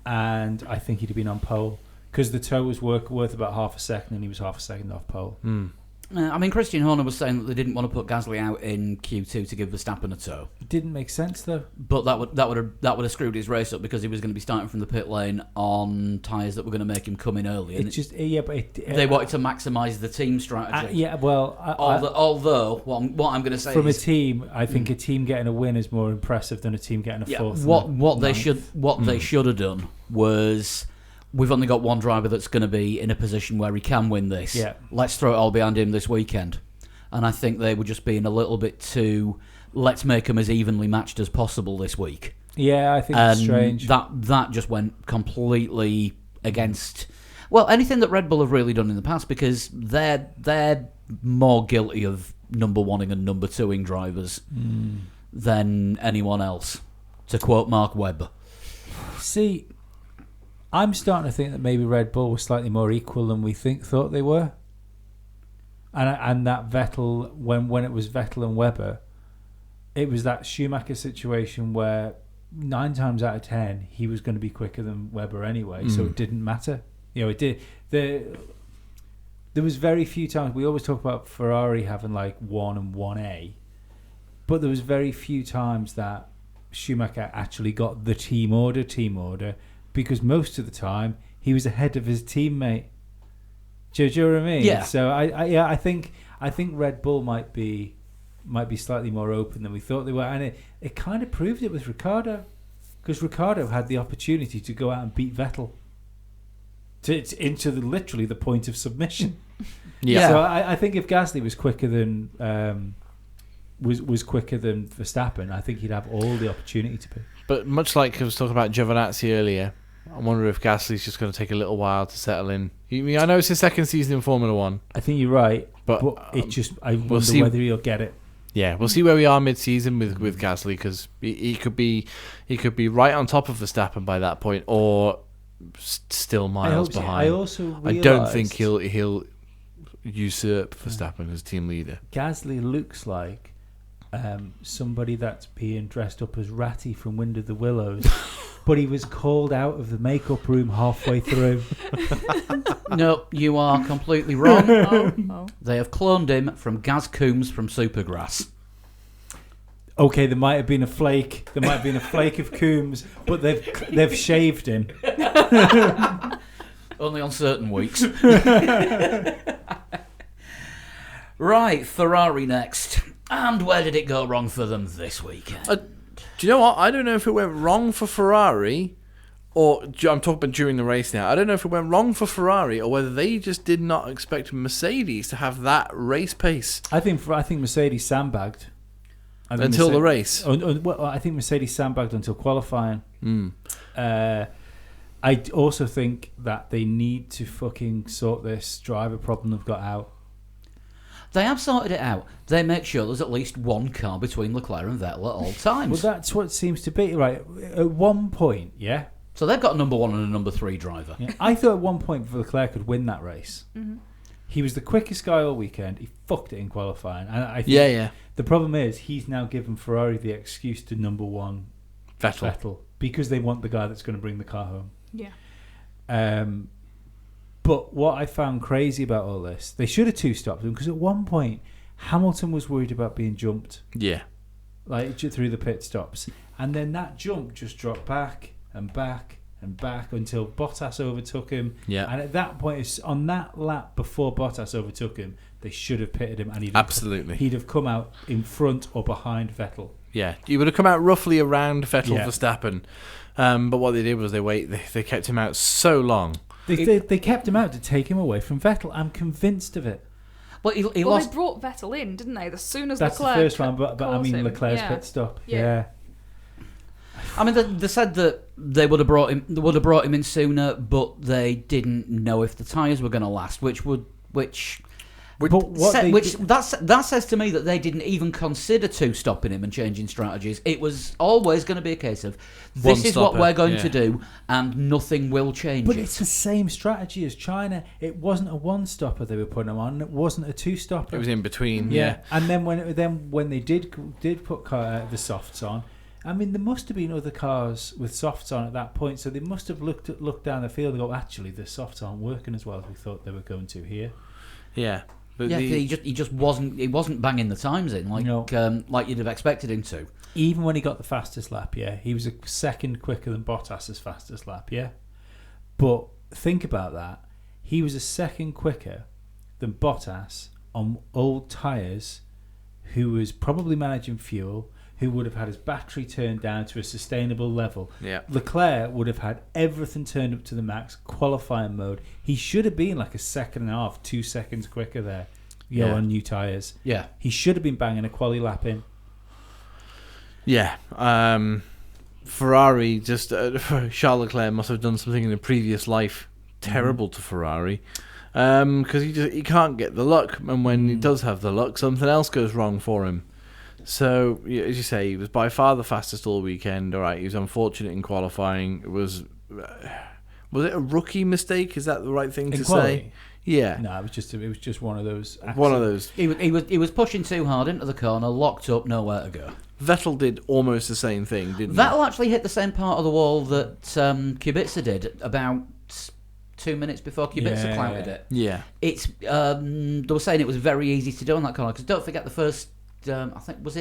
and I think he'd have been on pole, because the tow was worth about half a second, and he was half a second off pole. I mean, Christian Horner was saying that they didn't want to put Gasly out in Q2 to give Verstappen a tow, It didn't make sense though. but that would have screwed his race up, because he was going to be starting from the pit lane on tyres that were going to make him come in early. And It's just but they wanted to maximise the team strategy. Although what I'm going to say from is, a team, I think a team getting a win is more impressive than a team getting a fourth. What they should have done was, we've only got one driver that's going to be in a position where he can win this. Yeah. Let's throw it all behind him this weekend. And I think they were just being a little bit too, let's make him as evenly matched as possible this week. Yeah, I think it's strange. That just went completely against, well, anything that Red Bull have really done in the past, because they're more guilty of number oneing and number twoing drivers than anyone else, to quote Mark Webber. See, I'm starting to think that maybe Red Bull was slightly more equal than we thought they were, and that Vettel, when it was Vettel and Webber, it was that Schumacher situation where 9 times out of 10 he was going to be quicker than Webber anyway, so it didn't matter. It did. There was very few times. We always talk about Ferrari having like 1 and 1A, but there was very few times that Schumacher actually got the team order, because most of the time he was ahead of his teammate. Do you know what I mean? Yeah. So I think Red Bull might be slightly more open than we thought they were, and it kind of proved it with Ricciardo, because Ricciardo had the opportunity to go out and beat Vettel into literally the point of submission. Yeah. So I think if Gasly was quicker than was quicker than Verstappen, I think he'd have all the opportunity to be. But much like I was talking about Giovinazzi earlier, I wonder if Gasly's just going to take a little while to settle in. I know it's his second season in Formula One. I think you're right, but I wonder whether he'll get it. Yeah, we'll see where we are mid-season with Gasly, because he could be right on top of Verstappen by that point, or still miles behind. I don't think he'll usurp Verstappen as team leader. Gasly looks like somebody that's being dressed up as Ratty from Wind of the Willows, but he was called out of the makeup room halfway through. No, you are completely wrong. Oh. They have cloned him from Gaz Coombs from Supergrass. Okay, there might have been a flake. There might have been a flake of Coombs, but they've shaved him. Only on certain weeks. Right, Ferrari next. And where did it go wrong for them this weekend? Do you know what? I don't know if it went wrong for Ferrari, or I'm talking about during the race now. I don't know if it went wrong for Ferrari, or whether they just did not expect Mercedes to have that race pace. I think Mercedes sandbagged Until the race. Well, I think Mercedes sandbagged until qualifying. I also think that they need to fucking sort this driver problem they've got out. They have sorted it out. They make sure there's at least one car between Leclerc and Vettel at all times. Well, that's what it seems to be, right? At one point, yeah. So they've got a number 1 and a number 3 driver. Yeah. I thought at one point Leclerc could win that race. Mm-hmm. He was the quickest guy all weekend. He fucked it in qualifying. And I think the problem is he's now given Ferrari the excuse to number 1 Vettel, because they want the guy that's going to bring the car home. Yeah. But what I found crazy about all this, they should have 2-stopped him, because at one point Hamilton was worried about being jumped. Yeah. Like through the pit stops. And then that jump just dropped back and back and back until Bottas overtook him. Yeah. And at that point, on that lap before Bottas overtook him, they should have pitted him, and Absolutely. he'd have come out in front or behind Vettel. Yeah, he would have come out roughly around Vettel Yeah. Verstappen. But what they did was they kept him out so long. They kept him out to take him away from Vettel. I'm convinced of it. But he Well, lost. they brought Vettel in, didn't they? As soon as That's Leclerc the first one, but I caught mean him. Leclerc's Yeah. pit stop. Yeah. Yeah. I mean, they said that they would have brought him. They would have brought him in sooner, but they didn't know if the tyres were going to last, which But what they did- that says to me that they didn't even consider stopping him and changing strategies. It was always going to be a case of this is what One-stopper, we're going yeah. to do, and nothing will change But it. it's the same strategy as China. It wasn't a one-stopper they were putting him on. It wasn't a two-stopper. It was in between. Yeah, and then when they did put the softs on, I mean, there must have been other cars with softs on at that point, so they must have looked down the field and go, actually, the softs aren't working as well as we thought they were going to here. Yeah. But Yeah, he just wasn't. He wasn't banging the times in like you'd have expected him to. Even when he got the fastest lap, yeah, he was a second quicker than Bottas's fastest lap, yeah. But think about that. He was a second quicker than Bottas on old tyres, who was probably managing fuel, who would have had his battery turned down to a sustainable level. Yeah. Leclerc would have had everything turned up to the max, qualifying mode. He should have been like a second and a half, 2 seconds quicker there, Yeah. on new tyres. Yeah. He should have been banging a quali lap in. Yeah. Ferrari just Charles Leclerc must have done something in a previous life terrible to Ferrari, because he can't get the luck, and when he does have the luck, something else goes wrong for him. So, as you say, he was by far the fastest all weekend. All right, he was unfortunate in qualifying. Was it a rookie mistake? Is that the right thing In to quality? say? Yeah. No, it was just one of those. One of those. He was pushing too hard into the corner, locked up, nowhere to go. Vettel did almost the same thing, didn't Vettel actually hit the same part of the wall that Kubica did about 2 minutes before Kubica clouted it. he? Yeah. It's they were saying it was very easy to do on that corner because don't forget the first I think it was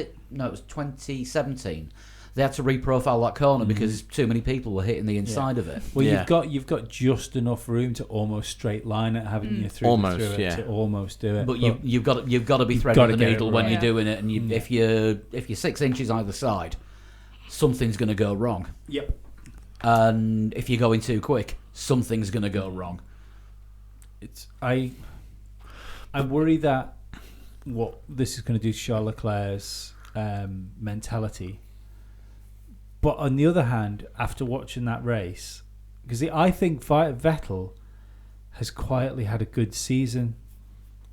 2017. They had to reprofile that corner because too many people were hitting the inside of it. Well, Yeah. you've got just enough room to almost straight line it, haven't you? Through Almost, it yeah. to almost do it. But you've got to be you've threading gotta the get it needle when right. you're doing it, and if you're 6 inches either side, something's going to go wrong. Yep. And if you're going too quick, something's going to go wrong. I worry that what this is going to do to Charles Leclerc's mentality. But on the other hand, after watching that race, because I think Vettel has quietly had a good season.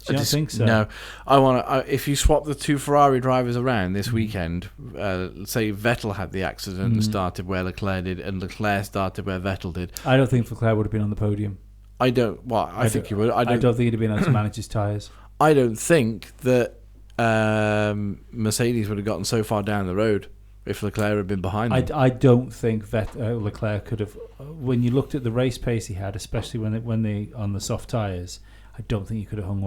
Do you not think so? No, I want to. If you swap the two Ferrari drivers around this weekend, say Vettel had the accident and started where Leclerc did, and Leclerc started where Vettel did. I don't think Leclerc would have been on the podium. I don't. Well, I think he would. I don't think he'd have been able to manage his tyres. I don't think that Mercedes would have gotten so far down the road if Leclerc had been behind them. I don't think Leclerc could have. When you looked at the race pace he had, especially when they on the soft tyres, I don't think he could have hung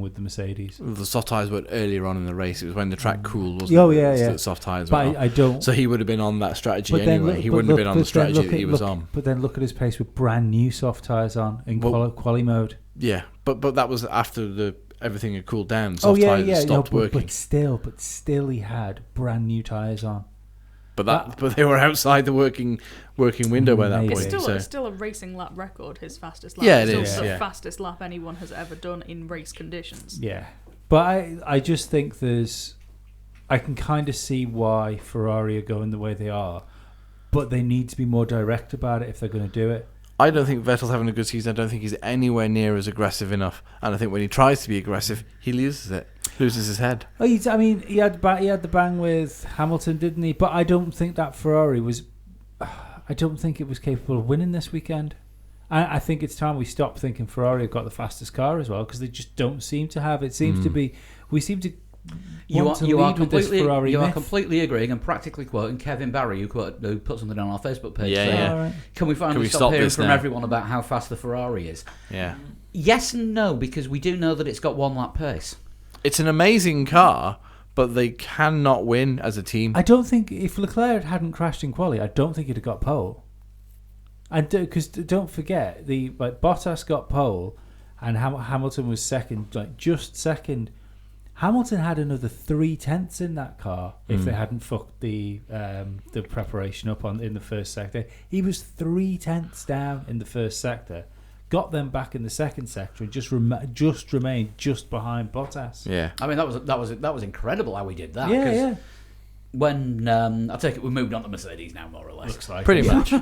with the Mercedes. The soft tyres were earlier on in the race. It was when the track cooled, wasn't Oh, it? yeah, So yeah. the soft tyres But were on. I don't. So he would have been on that strategy But then anyway. look- He but wouldn't have look- been on the but then strategy look that he at- was look- on. But then look at his pace with brand new soft tyres on in Well- quali mode. Yeah, but that was after everything had cooled down. Oh Soft yeah, tyres yeah. had stopped working. But still, he had brand new tyres on. But they were outside the working window by that Maybe. point. It's so. still a racing lap record, his fastest lap. Yeah, it it's is, also the yeah. fastest lap anyone has ever done in race conditions. Yeah, but I just think I can kind of see why Ferrari are going the way they are, but they need to be more direct about it if they're going to do it. I don't think Vettel's having a good season. I don't think he's anywhere near as aggressive enough. And I think when he tries to be aggressive, he loses his head. Oh, he had the bang with Hamilton, didn't he? But I don't think that Ferrari was. I don't think it was capable of winning this weekend. I think it's time we stop thinking Ferrari have got the fastest car as well, because they just don't seem to have. It seems to be. We seem to. You are completely agreeing and practically quoting Kevin Barry, who put something on our Facebook page. Yeah, saying, yeah. All right. Can we finally stop hearing from everyone about how fast the Ferrari is? Yeah. Yes and no, because we do know that it's got 1 lap pace. It's an amazing car, but they cannot win as a team. I don't think if Leclerc hadn't crashed in quali, I don't think he'd have got pole. And because don't forget, Bottas got pole, and Hamilton was second, just second. Hamilton had another 0.3 in that car if they hadn't fucked the preparation up in the first sector. He was 0.3 down in the first sector, got them back in the second sector, and just remained just behind Bottas. Yeah, I mean that was incredible how he did that. Yeah. When I take it we're moved on to Mercedes now, more or less. Looks like pretty much.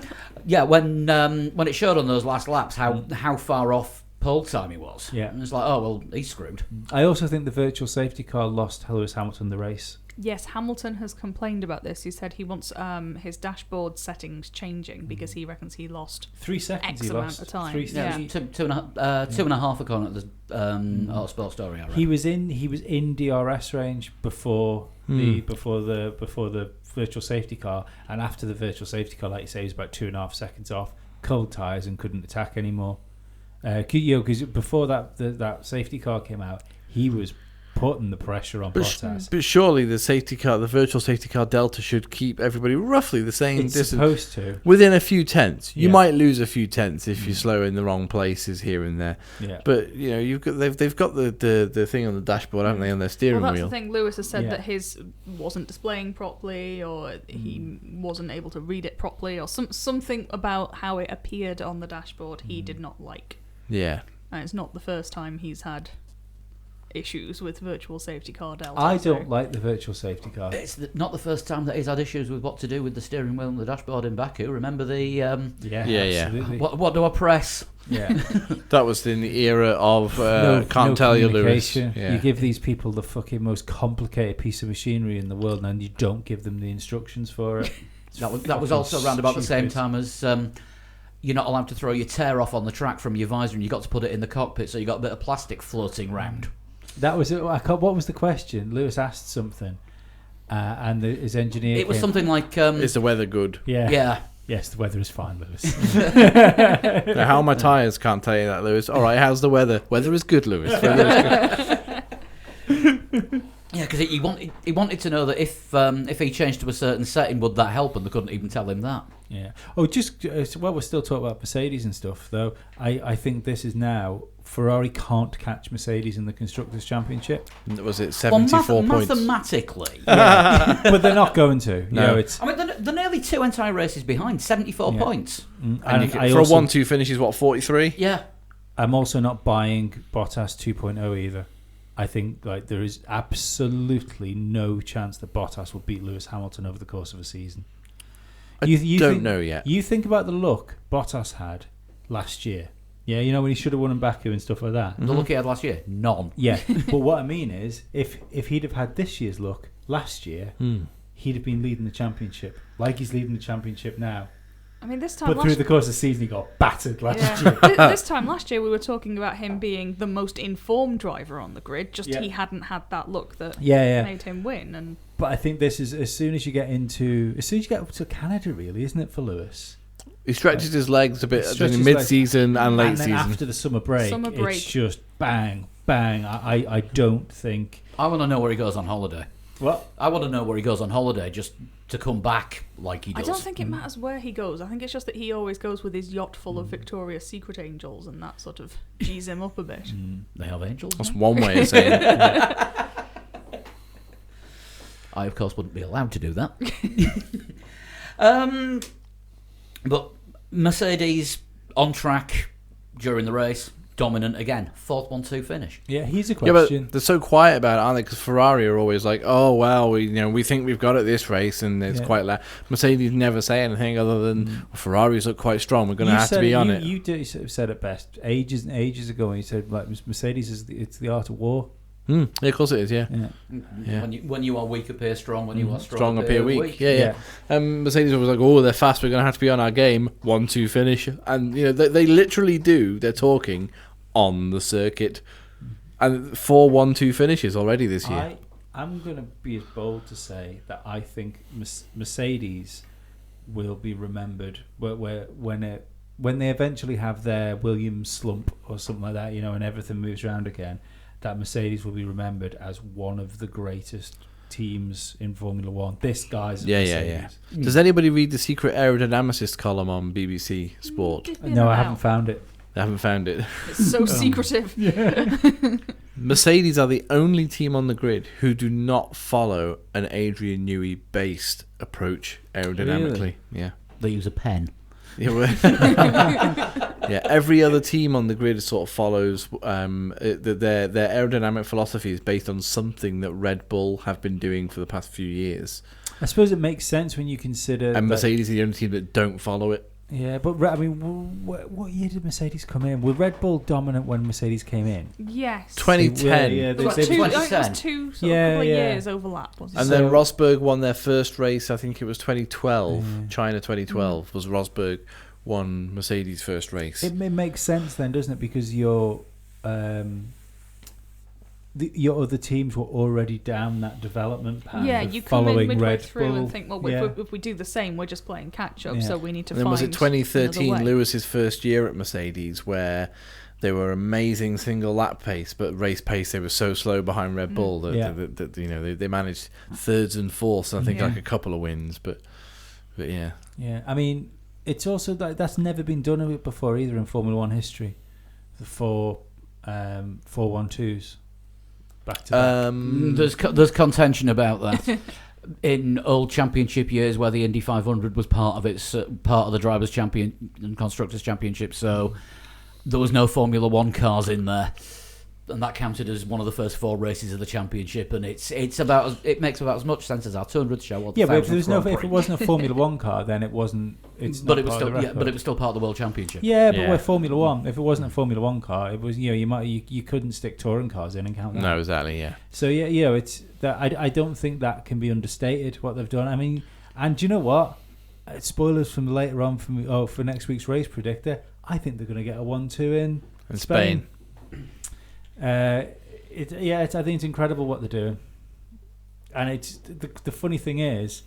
Yeah, when it showed on those last laps how far off pole time he was. Yeah. And it's like, oh well, he's screwed. I also think the virtual safety car lost Lewis Hamilton the race. Yes, Hamilton has complained about this. He said he wants his dashboard settings changing because he reckons he lost 3 seconds. X he amount lost. of time. 3 Yeah. seconds. Two and a half according to the Autosport story. I read. He was in DRS range before the virtual safety car, and after the virtual safety car, like you say, he was about 2.5 seconds off, cold tyres, and couldn't attack anymore. Because before that safety car came out, he was putting the pressure on Bottas. But surely the virtual safety car delta should keep everybody roughly the same It's distance. supposed to. Within a few tenths. You Yeah. might lose a few tenths if you slow in the wrong places here and there. Yeah. But they've got the thing on the dashboard, haven't they, on their steering Well, that's wheel? the thing. Lewis has said Yeah. that his wasn't displaying properly, or he wasn't able to read it properly, or something about how it appeared on the dashboard he did not like. Yeah. And it's not the first time he's had issues with virtual safety car delta. I so- don't like the virtual safety car. It's not the first time that he's had issues with what to do with the steering wheel and the dashboard in Baku. Remember the Yeah. Absolutely. what do I press? Yeah. That was in the era of can't tell you, Lewis. communication. Yeah. You give these people the fucking most complicated piece of machinery in the world, and you don't give them the instructions for it. That was also around about the same stupid. time as you're not allowed to throw your tear off on the track from your visor, and you got to put it in the cockpit, so you got a bit of plastic floating round. That was it. What was the question? Lewis asked something, and his engineer. It was came- something like, Is the weather good? Yeah. yeah. Yes, the weather is fine, Lewis. Now, how are my tyres? Can't tell you that, Lewis. All right, how's the weather? Weather is good, Lewis. Weather is good. Yeah, because he wanted to know that if he changed to a certain setting, would that help? And they couldn't even tell him that. Yeah. Oh, just while we're still talking about Mercedes and stuff, though, I think this is now Ferrari can't catch Mercedes in the Constructors' Championship. Was it 74 points? Mathematically, But they're not going to. No. You know, it's I mean, they're nearly two entire races behind, 74 Yeah. points. And and for I a also, 1-2 finish is what, 43? Yeah. I'm also not buying Bottas 2.0 either. I think there is absolutely no chance that Bottas will beat Lewis Hamilton over the course of a season. I don't know yet. You think about the look Bottas had last year. Yeah, you know when he should have won in Baku and stuff like that. The look he had last year, none. Yeah, but what I mean is, if he'd have had this year's look last year, he'd have been leading the championship like he's leading the championship now. I mean, this time But last through the course of the season, he got battered last year. This time last year, we were talking about him being the most informed driver on the grid. Just Yeah. he hadn't had that look that Yeah. made him win. And But I think this is as soon as you get up to Canada, really, isn't it, for Lewis? He stretches his legs a bit Stretches in his mid-season and late and then season. after the summer break, it's just bang, bang. I don't think. I want to know where he goes on holiday. What? I want to know where he goes on holiday just to come back like he I does. don't think it matters where he goes. I think it's just that he always goes with his yacht full of Victoria's Secret angels, and that sort of G's him up a bit. They have angels. That's now? one way of saying it. I, of course, wouldn't be allowed to do that. But Mercedes on track during the race, dominant again. 4th 1-2 finish. Yeah, here's a Yeah, question. but they're so quiet about it, aren't they? Because Ferrari are always like, "Oh well, we think we've got it this race," and it's Yeah. quite loud. Mercedes never say anything other than well, Ferraris look quite strong. We're going to have to be on it. You said it best ages and ages ago. And you said like Mercedes it's the art of war. Yeah, of course it is. Yeah, Yeah. When you are weak, appear strong. When you are strong appear weak. Yeah. Yeah. Mercedes was like, "Oh, they're fast. We're going to have to be on our game." 1-2 finish, and they literally do. They're talking on the circuit, and 4 1-2 finishes already this year. I'm going to be as bold to say that I think Mercedes will be remembered when they eventually have their Williams slump or something like that, and everything moves around again. That Mercedes will be remembered as one of the greatest teams in Formula One. This guy's Yeah. Mercedes. Does anybody read the secret aerodynamicist column on BBC Sport? No, I haven't found it. I haven't found it. It's so secretive. Mercedes are the only team on the grid who do not follow an Adrian Newey based approach aerodynamically. Really? Yeah. They use a pen. Yeah, yeah, every other team on the grid sort of follows their aerodynamic philosophy is based on something that Red Bull have been doing for the past few years. I suppose it makes sense when you consider. And Mercedes are the only team that don't follow it. Yeah, but I mean, what year did Mercedes come in? Were Red Bull dominant when Mercedes came in? Yes. 2010. Yeah, There was they- two, I think it 2010. was two sort of couple of years overlap, wasn't And it? then So- Rosberg won their first race, I think it was 2012. Yeah. China 2012 was Rosberg won Mercedes' first race. It makes sense then, doesn't it? Because your other teams were already down that development path. Yeah, of you come in following midway Red through Bull. and think, well, Yeah. if we do the same, we're just playing catch up, Yeah. so we need to And then find was it 2013, another way. Lewis's first year at Mercedes, where they were amazing single lap pace, but race pace they were so slow behind Red Bull that, Yeah. that you know they managed thirds and fourths. And I think Yeah. like a couple of wins, but yeah, Yeah, I mean, it's also that's never been done before either in Formula One history. The 4-1-2s back to back. There's contention about that. In old championship years, where the Indy 500 was part of its part of the drivers' champion and constructors' championship, so there was no Formula One cars in there, and that counted as one of the first 4 races of the championship. And it makes about as much sense as our 200th show. Or the Yeah, but if 1000th there was Grand if Prix. it wasn't a Formula One car, then it wasn't. It's but not it was part still of the but record. it was still part of the World Championship. Yeah, but Yeah. we're Formula One. If it wasn't a Formula One car, it was you couldn't stick touring cars in and count that. no, exactly, yeah. So yeah, it's that I don't think that can be understated what they've done. I mean, and do you know what? Spoilers from later on for next week's race predictor. I think they're going to get a 1-2 in Spain. I think it's incredible what they're doing, and it's the funny thing is,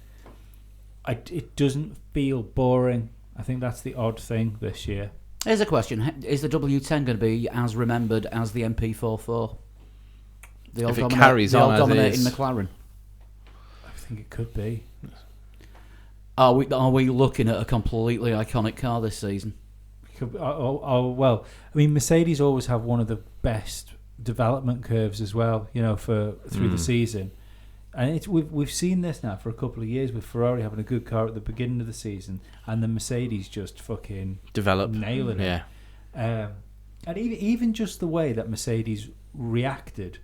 it doesn't feel boring. I think that's the odd thing this year. Here's a question: is the W10 going to be as remembered as the MP44? The If it carries on as dominating is. McLaren. I think it could be. Are we looking at a completely iconic car this season? Well, I mean, Mercedes always have one of the best development curves as well, through the season. And we've seen this now for a couple of years with Ferrari having a good car at the beginning of the season, and the Mercedes just fucking Develop. nailing it. Yeah. And even just the way that Mercedes reacted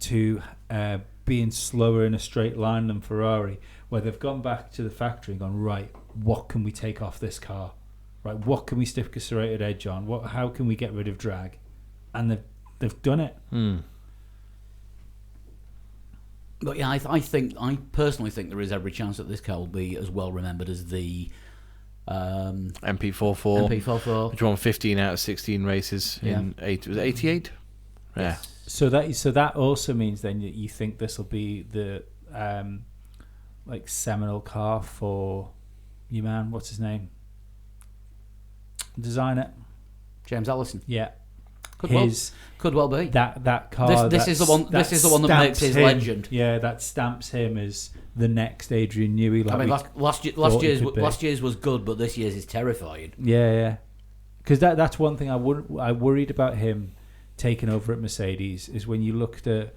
to being slower in a straight line than Ferrari, where they've gone back to the factory and gone, right, what can we take off this car? Right, what can we stick a serrated edge on? How can we get rid of drag? And they've done it. But yeah, I personally think there is every chance that this car will be as well remembered as the MP44. MP44. Which won 15 out of 16 races in 88? Yeah. So that also means then that you think this will be the seminal car for your man. What's his name? Design it. James Allison. Yeah. Could well be. That car. This is the one that makes his him, legend. Yeah, that stamps him as the next Adrian Newey. I mean, last thought last year's was good, but this year's is terrifying. Yeah. Because that's one thing I worried about him taking over at Mercedes is when you looked at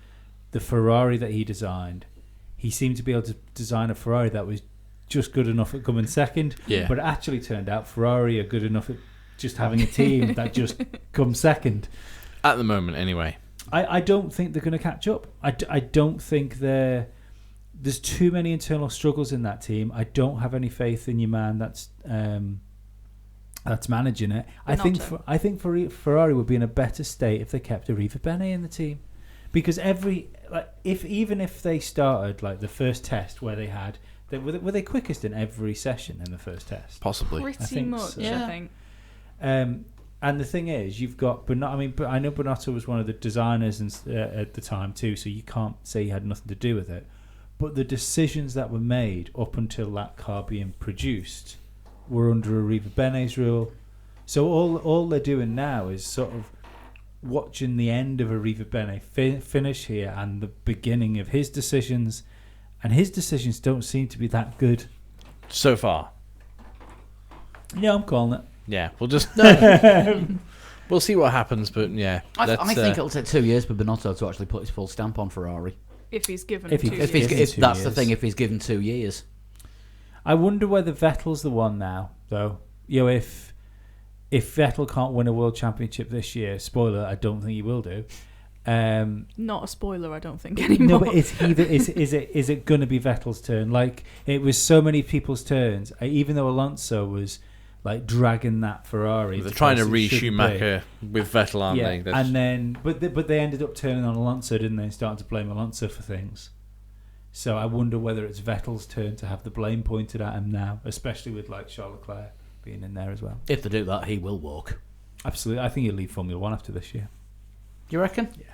the Ferrari that he designed, he seemed to be able to design a Ferrari that was just good enough at coming second. Yeah. But it actually turned out Ferrari are good enough at just having a team that just comes second. At the moment, anyway. I don't think they're going to catch up. I don't think there's too many internal struggles in that team. I don't have any faith in your man that's managing it. I think Ferrari would be in a better state if they kept Arriva Bene in the team, because even if they started like the first test where they had were they quickest in every session in the first test? Possibly. Pretty much, so. I think. And the thing is, you've got Bonotto. I mean, but I know Bonotto was one of the designers at the time too, so you can't say he had nothing to do with it. But the decisions that were made up until that car being produced were under Arriva Bene's rule. So all they're doing now is sort of watching the end of Arriva Bene finish here and the beginning of his decisions, and his decisions don't seem to be that good. So far. Yeah, I'm calling it. Yeah, we'll just... we'll see what happens, but yeah. I think it'll take 2 years for Binotto to actually put his full stamp on Ferrari. If he's given If he- 2 if years. he's- If that's 2 the years. thing, if he's given 2 years. I wonder whether Vettel's the one now, though. You know, if Vettel can't win a world championship this year, spoiler, I don't think he will do. Not a spoiler, I don't think, anymore. No, but is it going to be Vettel's turn? Like, it was so many people's turns. Even though Alonso was like dragging that Ferrari, They're trying to because it shouldn't re-Schumacher with Vettel, aren't yeah, they? That's- and then but they ended up turning on Alonso, didn't they? And starting to blame Alonso for things. So I wonder whether it's Vettel's turn to have the blame pointed at him now, especially with like Charles Leclerc being in there as well. If they do that, he will walk. Absolutely, I think he'll leave Formula One after this year. You reckon? Yeah.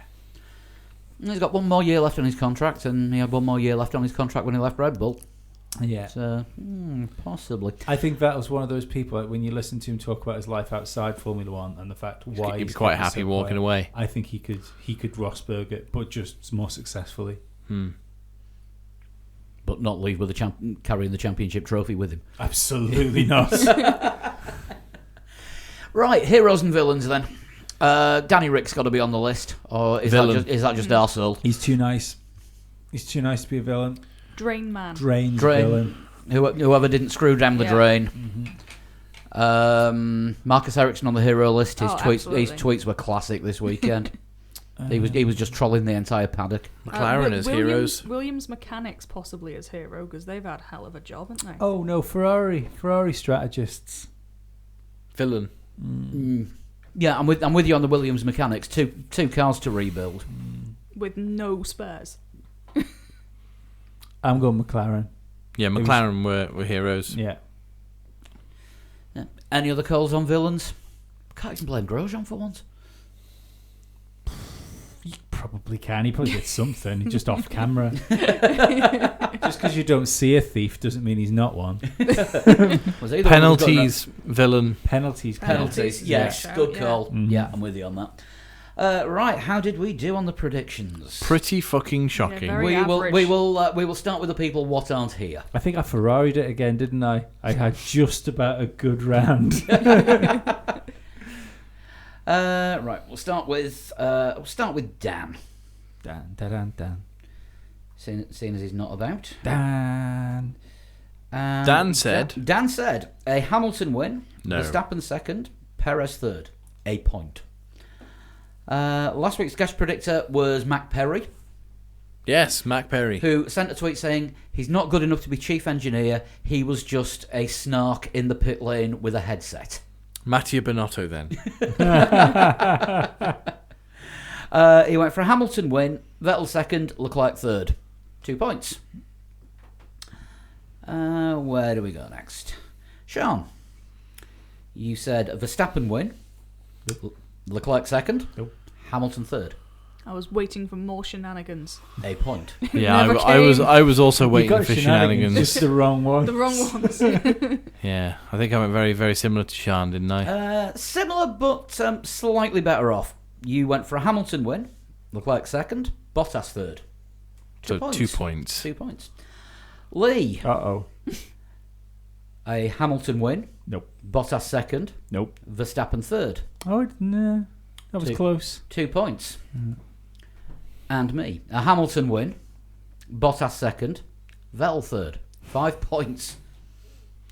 He's got 1 more year left on his contract, and he had 1 more year left on his contract when he left Red Bull. Yeah. So, possibly. I think Vettel's one of those people, like, when you listen to him talk about his life outside Formula One and the fact why He'd be he's quite getting happy so walking quiet, away. I think he could Rosberg it, but just more successfully. But not leave with carrying the championship trophy with him. Absolutely not. Right, heroes and villains then. Danny Rick's got to be on the list, or is that just arsehole? He's too nice. He's too nice to be a villain. Drain Man. Drain. Drain. Whoever didn't screw down the Yeah. drain. Marcus Ericsson on the hero list. His Absolutely. tweets were classic this weekend. He was just trolling the entire paddock. McLaren as heroes. Williams Mechanics possibly as hero, because they've had hell of a job, haven't they? Oh no, Ferrari strategists. Villain. Yeah, I'm with you on the Williams mechanics. Two cars to rebuild. With no spares. I'm going McLaren. Yeah, McLaren were heroes. Yeah. Yeah. Any other calls on villains? Can't even blame Grosjean for once. You probably can. He probably did something, just off camera. Just because you don't see a thief doesn't mean he's not one. Penalties, villain. Penalties. Yes, Yeah. good Yeah. call. Mhm. Yeah, I'm with you on that. Right, how did we do on the predictions? Pretty fucking shocking. very we average. will start with the people what aren't here. I think I Ferrari'd it again, didn't I? I had just about a good round. Right, we'll start with Dan. Dan. Seeing as he's not about. Dan. Dan said- Dan said a Hamilton win, No. Verstappen second, Perez third, a point. Last week's guest predictor was Mac Perry, Yes, Mac Perry. who sent a tweet saying he's not good enough to be chief engineer. He was just a snark in the pit lane with a headset. Mattia Binotto then. He went for a Hamilton win, Vettel second, Leclerc third, 2 points. Where do we go next? Sean, you said a Verstappen win, Leclerc second, Nope. Hamilton third, I was waiting for more shenanigans. a point. Yeah, Never I was came. also You waiting got for shenanigans. just the wrong one. The wrong ones. Yeah, I think I went very, very similar to Sean, didn't I? Similar, but slightly better off. You went for a Hamilton win, Leclerc second, Bottas third. So 2 points. 2 points. Lee, Uh-oh. a Hamilton win, Nope. Bottas second, Nope. Verstappen third, Oh, no. That was 2. close. 2 points. And me, a Hamilton win, Bottas second, Vettel third, 5 points.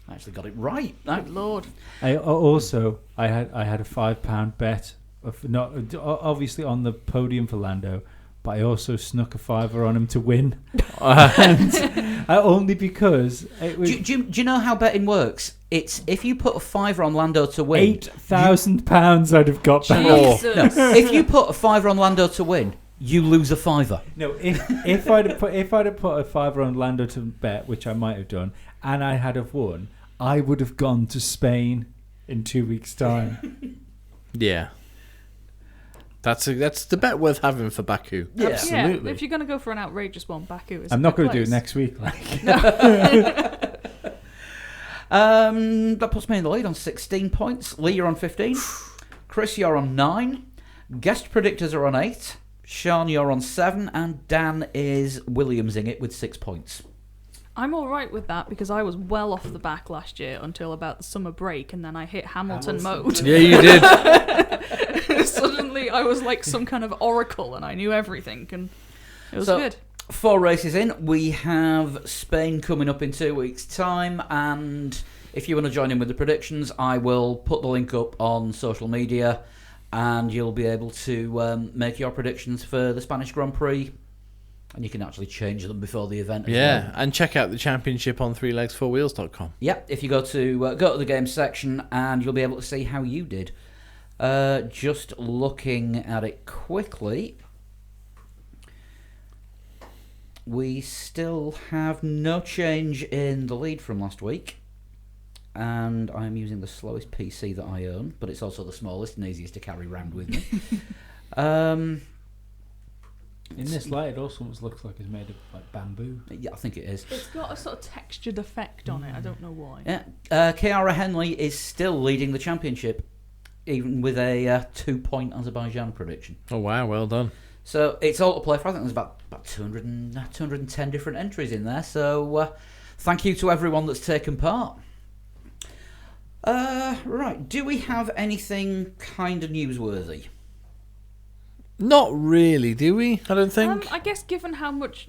I actually got it right. Good lord. I had a £5 bet of not obviously on the podium for Lando, but I also snuck a fiver on him to win, and only because it was Do you know how betting works? It's if you put a fiver on Lando to win, £8,000 I'd have got back. Jesus. if you put a fiver on Lando to win, you lose a fiver. No, if I'd have put a fiver on Lando to bet, which I might have done, and I had have won, I would have gone to Spain in 2 weeks' time. Yeah. That's the bet worth having for Baku. Yeah. Absolutely. Yeah, if you're going to go for an outrageous one, Baku is I'm a not good going to do it place. next week. Like. That puts me in the lead on 16 points. Lee, you're on 15. Chris, you're on 9. Guest predictors are on 8. Sean, you're on 7, and Dan is Williamsing it with 6 points. I'm all right with that because I was well off the back last year until about the summer break, and then I hit Hamilton mode. Yeah, you did. Suddenly, I was like some kind of oracle, and I knew everything, and it was So- good. 4 races in, we have Spain coming up in 2 weeks' time, and if you want to join in with the predictions, I will put the link up on social media, and you'll be able to make your predictions for the Spanish Grand Prix, and you can actually change them before the event as Yeah, well. and check out the championship on 3legs4wheels.com. Yeah, if you go to the games section, and you'll be able to see how you did. Just looking at it quickly, we still have no change in the lead from last week, and I'm using the slowest PC that I own, but it's also the smallest and easiest to carry around with me. In this light, it also looks like it's made of like bamboo. Yeah, I think it is. It's got a sort of textured effect on it. I don't know why. Yeah, Chiara Henley is still leading the championship, even with a 2-point Azerbaijan prediction. Oh, wow, well done. So it's all to play for. I think there's about 210 different entries in there. So thank you to everyone that's taken part. Right, do we have anything kind of newsworthy? Not really, do we? I don't think. I guess given how much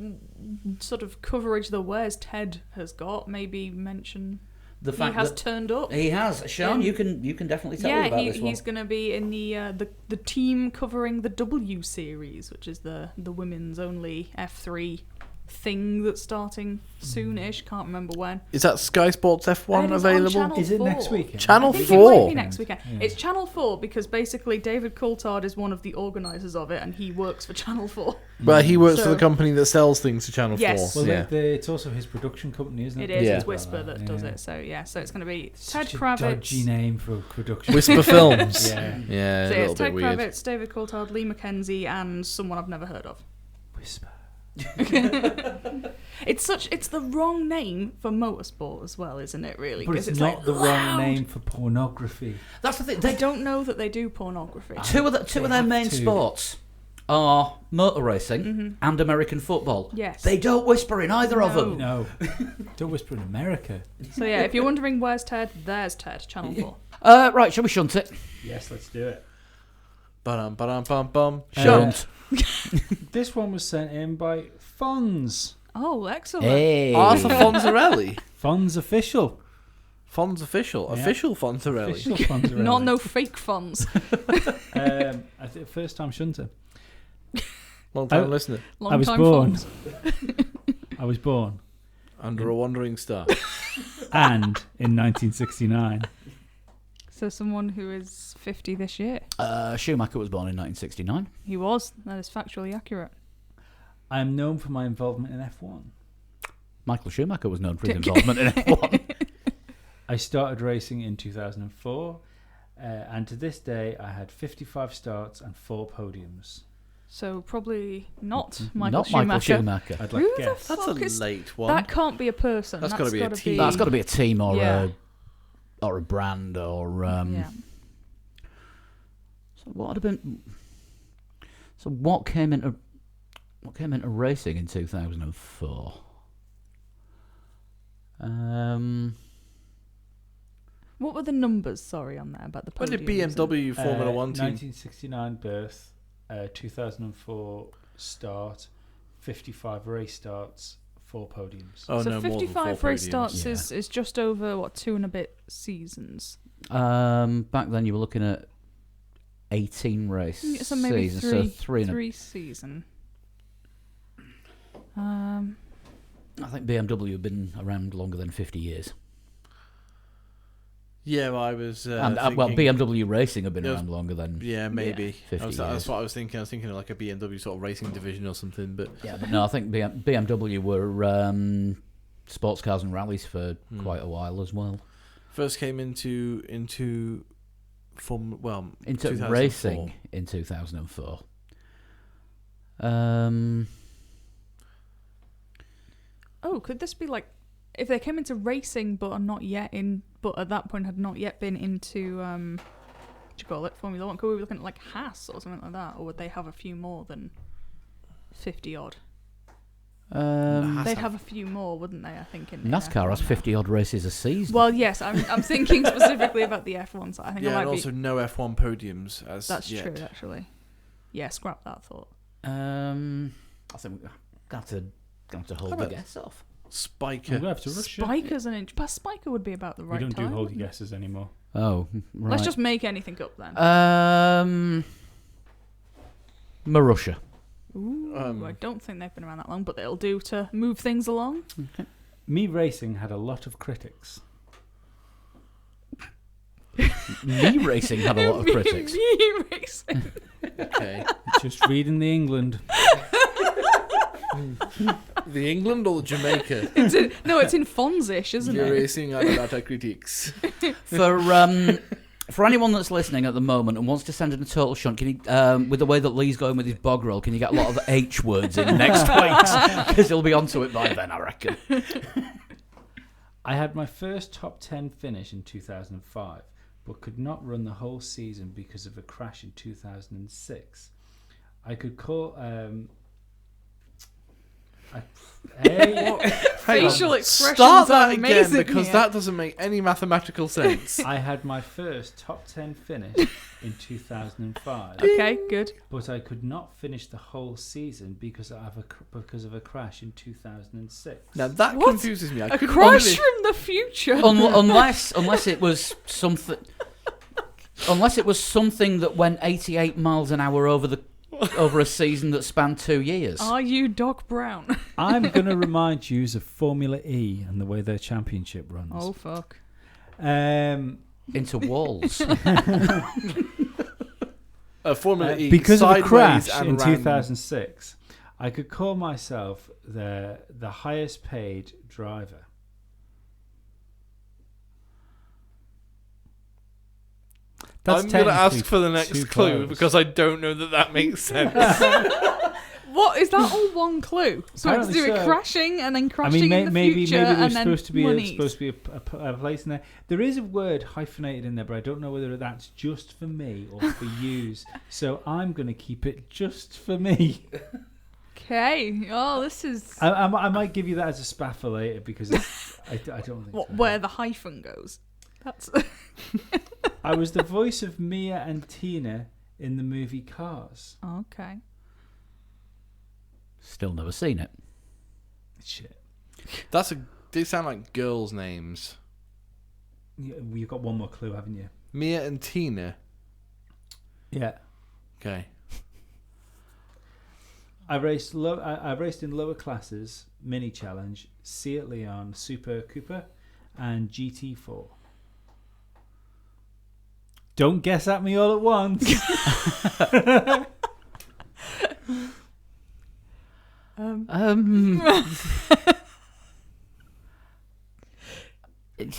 sort of coverage the Where's Ted has got, maybe mention The he fact has that turned up. he has. Sean, Yeah. you can definitely tell me about this one. he's going to be in the team covering the W Series, which is the women's only F3 thing that's starting soonish. Can't remember when. Is that Sky Sports F1 It is on available? Channel Is it 4. next weekend? Channel I think 4. It might be next weekend. Yeah. It's Channel 4 because basically David Coulthard is one of the organisers of it, and he works for Channel 4. But he works for So- the company that sells things to Channel Yes. 4. Well, yeah. it's also his production company, isn't it? It is. Yeah. It's Whisper that does Yeah. it. So yeah. So it's going to be Ted Such a Kravitz. dodgy name for a production. Whisper Films. Yeah. Yeah, So a yeah, little it's Ted bit weird. Kravitz, David Coulthard, Lee Mackenzie, and someone I've never heard of. Whisper. It's the wrong name for motorsport as well, isn't it? Really, But 'Cause it's like not the loud. wrong name for pornography. That's the thing. I don't know that they do pornography. Two of They their have main to. sports are motor racing and American football. Yes. They don't whisper in either of them. No. Don't whisper in America. So yeah, if you're wondering where's Ted, there's Ted. Channel 4. Right, shall we shunt it? Yes, let's do it. Ba-dum. Shunt. This one was sent in by Fonz. Oh, excellent. Hey. Arthur Fonzarelli. Fonz official. Fonz official. Yeah. Official Fonzarelli. Official Fonzarelli. Not no fake funds. I think first time shunter. Long time I- listener. Long I was time born. funds. I was born. Under a wandering star. And in 1969. So someone who is 50 this year. Schumacher was born in 1969. He was. That is factually accurate. I am known for my involvement in F1. Michael Schumacher was known for his involvement in F1. I started racing in 2004, and to this day I had 55 starts and 4 podiums. So probably not Michael Not Schumacher. Michael Schumacher. I'd like Who to the guess. That's fuck a is late one. that? Can't be a person. That's gotta be a team. That's got to be a team or Yeah. a brand or. Yeah. So what would have been? So what came into racing in 2004? What were the numbers? Sorry, on there about the When podiums. did BMW Formula 1 team? 1969 birth, 2004 start, 55 race starts, 4 podiums. Oh, So no, more than 55 4 race podiums. starts Yeah. is just over, what, 2 and a bit seasons? Back then you were looking at 18 race So maybe seasons, three, so three and a, three season. I think BMW have been around longer than 50 years. Yeah, well, I was and thinking, BMW racing have been It was- around longer than. Yeah, maybe. 50 That's years. what I was thinking. I was thinking of like a BMW sort of racing division or something. But Yeah, but no, I think BMW were sports cars and rallies for quite a while as well. first came into Into 2004. racing in 2004. Oh, could this be like if they came into racing but are not yet in, but at that point had not yet been into you call it, Formula One? Could we be looking at like Haas or something like that, or would they have a few more than 50 odd? They'd have a few more, wouldn't they? I think in NASCAR has 50 odd races a season. Well, yes, I'm thinking specifically about the F1 side. I think Yeah, I and might also no F1 podiums as That's yet. true, actually. Yeah, scrap that thought. I think we're going to have to hold the about guess off. Spiker. We'll have to rush it. Spiker's an inch, but Spiker would be about the right We don't time. do hold your guesses anymore. Oh, right. Let's just make anything up then. Marussia. Ooh, I don't think they've been around that long, but it'll do to move things along. Me Racing had a lot of critics. Me Racing had a lot of critics. Me Racing. Okay. Just reading the England. The England or the Jamaica? It's in Fonzish, isn't You're it? racing on a lot of critics. For anyone that's listening at the moment and wants to send in a total shunt, can you, with the way that Lee's going with his bog roll, can you get a lot of H words in next week? Because he'll be onto it by then, I reckon. I had my first top 10 finish in 2005, but could not run the whole season because of a crash in 2006. I could call... Facial expressions Start are that again amazing because here. that doesn't make any mathematical sense. I had my first top 10 finish in 2005, Okay, good. but I could not finish the whole season because of a crash in 2006. Now that What? confuses me. I A couldn't crash believe- from the future. unless it was something... Unless it was something that went 88 miles an hour over a season that spanned 2 years. Are you Doc Brown? I'm going to remind you of Formula E and the way their championship runs. Oh, fuck. Into walls. Formula E because of a sideways crash and in ran. 2006, I could call myself the highest paid driver. I'm going to ask technically for the next too clue close. because I don't know that makes sense. What is that all one clue? So it's to do Apparently with so. crashing and then I crashing mean, in the maybe future and there's then supposed to be money. a place in there. There is a word hyphenated in there, but I don't know whether that's just for me or for yous. So I'm going to keep it just for me. Okay. Oh, this is I might give you that as a spaffer for later because I don't think so. where the hyphen goes. That's I was the voice of Mia and Tina in the movie Cars. okay. Still never seen it. Shit. They sound like girls' names. You've got one more clue, haven't you? Mia and Tina. Yeah. Okay. I raced in lower classes, Mini Challenge, Seat Leon, Super Cooper, and GT4. Don't guess at me all at once.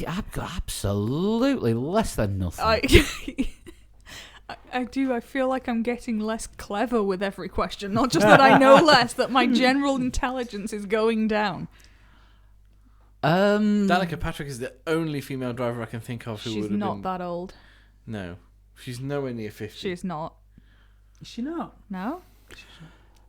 I've got absolutely less than nothing. I do. I feel like I'm getting less clever with every question. Not just that I know less, that my general intelligence is going down. Danica Patrick is the only female driver I can think of who She's would have not been. that old. No, she's nowhere near 50. She's not. Is she not? No.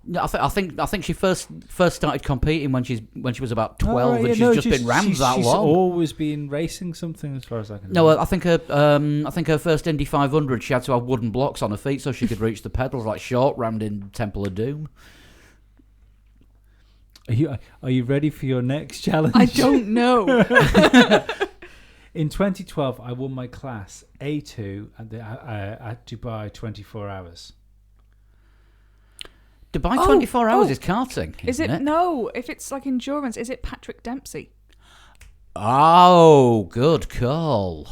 No, I think she first started competing when she was about 12, Oh, right, and yeah, she's no, just been rammed that she's long. always been racing something, as far as I can. No, remember. I think her first Indy 500, she had to have wooden blocks on her feet so she could reach the pedals, like short rammed in Temple of Doom. Are you ready for your next challenge? I don't know. In 2012, I won my class A2 at Dubai 24 hours. Dubai Oh, 24 hours oh. is karting, Is isn't it? No. If it's like endurance, is it Patrick Dempsey? Oh, good call.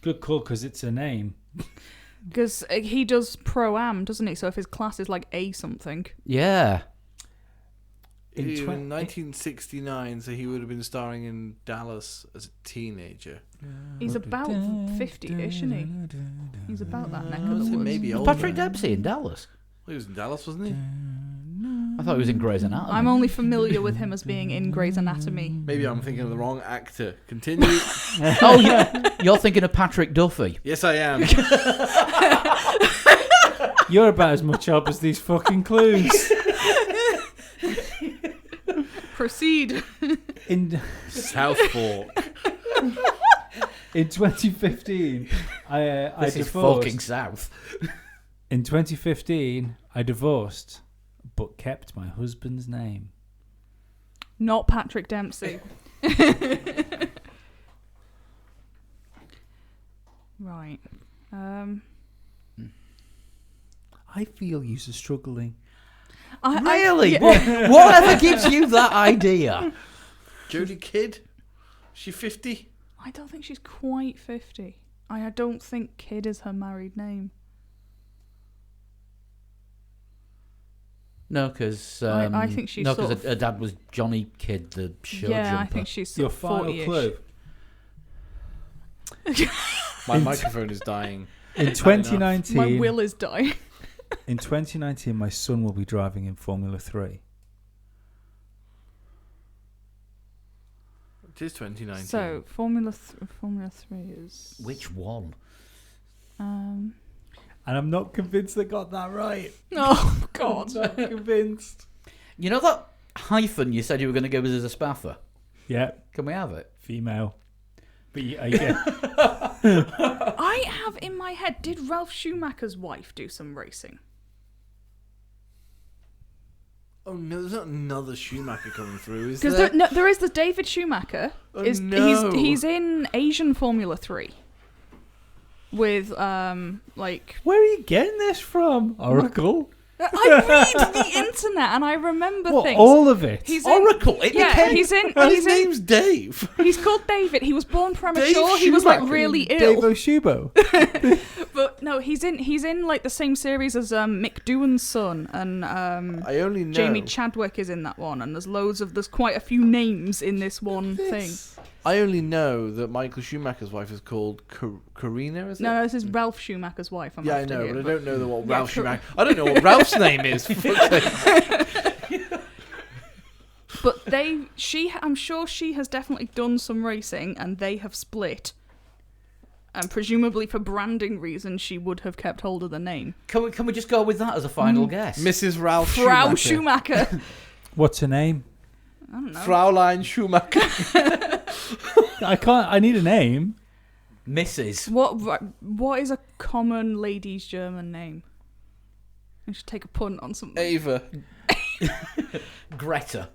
Good call, because it's a name. Because he does pro-am, doesn't he? So if his class is like A something. Yeah. In In 20 1969, so he would have been starring in Dallas as a teenager. He's about 50-ish, isn't he? He's about that neck of the So woods. maybe Was older. Patrick Dempsey in Dallas? He was in Dallas, wasn't he? I thought he was in Grey's Anatomy. I'm only familiar with him as being in Grey's Anatomy. Maybe I'm thinking of the wrong actor. Continue. Oh, yeah. You're thinking of Patrick Duffy. Yes, I am. You're about as much help as these fucking clues. Proceed. In South Fork. in 2015, I This is divorced. fucking South. In 2015, I divorced, but kept my husband's name. Not Patrick Dempsey. Right. I feel you're struggling. Really? Yeah. Whatever gives you that idea? Jodie Kidd. She 50. I don't think she's quite 50. I don't think Kidd is her married name. No, because I think she's no, sort because of- her dad was Johnny Kidd, the show Yeah, jumper. I think she's Your sort of final 40-ish. clue. My microphone is dying. In enough. 2019, My will is dying. in 2019, my son will be driving in Formula 3. It is 2019. So Formula 3 is Which one? And I'm not convinced I got that right. Oh God. I'm not convinced. You know that hyphen you said you were going to give us as a spaffer? Yeah, Can we have it? female. But yeah. I have in my head, did Ralph Schumacher's wife do some racing? Oh no, there's not another Schumacher coming through, is Because there? there is the David Schumacher. Oh, Is no. he's in Asian Formula 3 with like Where are you getting this from? Oracle? I read the internet and I remember What, things. all of it? He's in, Oracle. It yeah, became. he's in. And He's his in. name's Dave. He's called David. He was born premature. He was like Schumacher. really Dave ill. Oshubo. But no, he's in like the same series as Mick Doohan's son, and I only know. Jamie Chadwick is in that one, and there's quite a few names in this one thing. I only know that Michael Schumacher's wife is called Karina, is it? No, this is Ralph Schumacher's wife. I'm Yeah, I after know, here, but I don't know what Yeah, Ralph Schumacher. I don't know what Ralph's name is. For fuck's sake. But I'm sure she has definitely done some racing, and they have split. And presumably for branding reasons, she would have kept hold of the name. Can we just go with that as a final guess? Mrs. Ralph Frau Schumacher. Schumacher. What's her name? I don't know. Fraulein Schumacher. I need a name. Mrs. What is a common lady's German name? I should take a punt on something. Ava. Greta.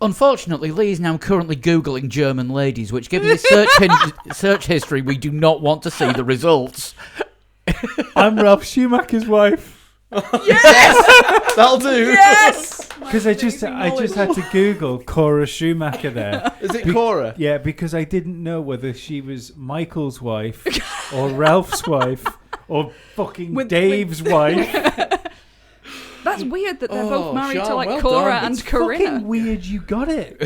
Unfortunately, Lee is now currently Googling German ladies, which, given his search history, we do not want to see the results. I'm Ralph Schumacher's wife. Yes! That'll do. Yes! Because I just had to Google Cora Schumacher there. Is it Cora? Yeah, because I didn't know whether she was Michael's wife or Ralph's wife or fucking With- Dave's wife. That's weird that they're both married to Sean, like well Cora done. and It's Corinna. fucking weird you got it.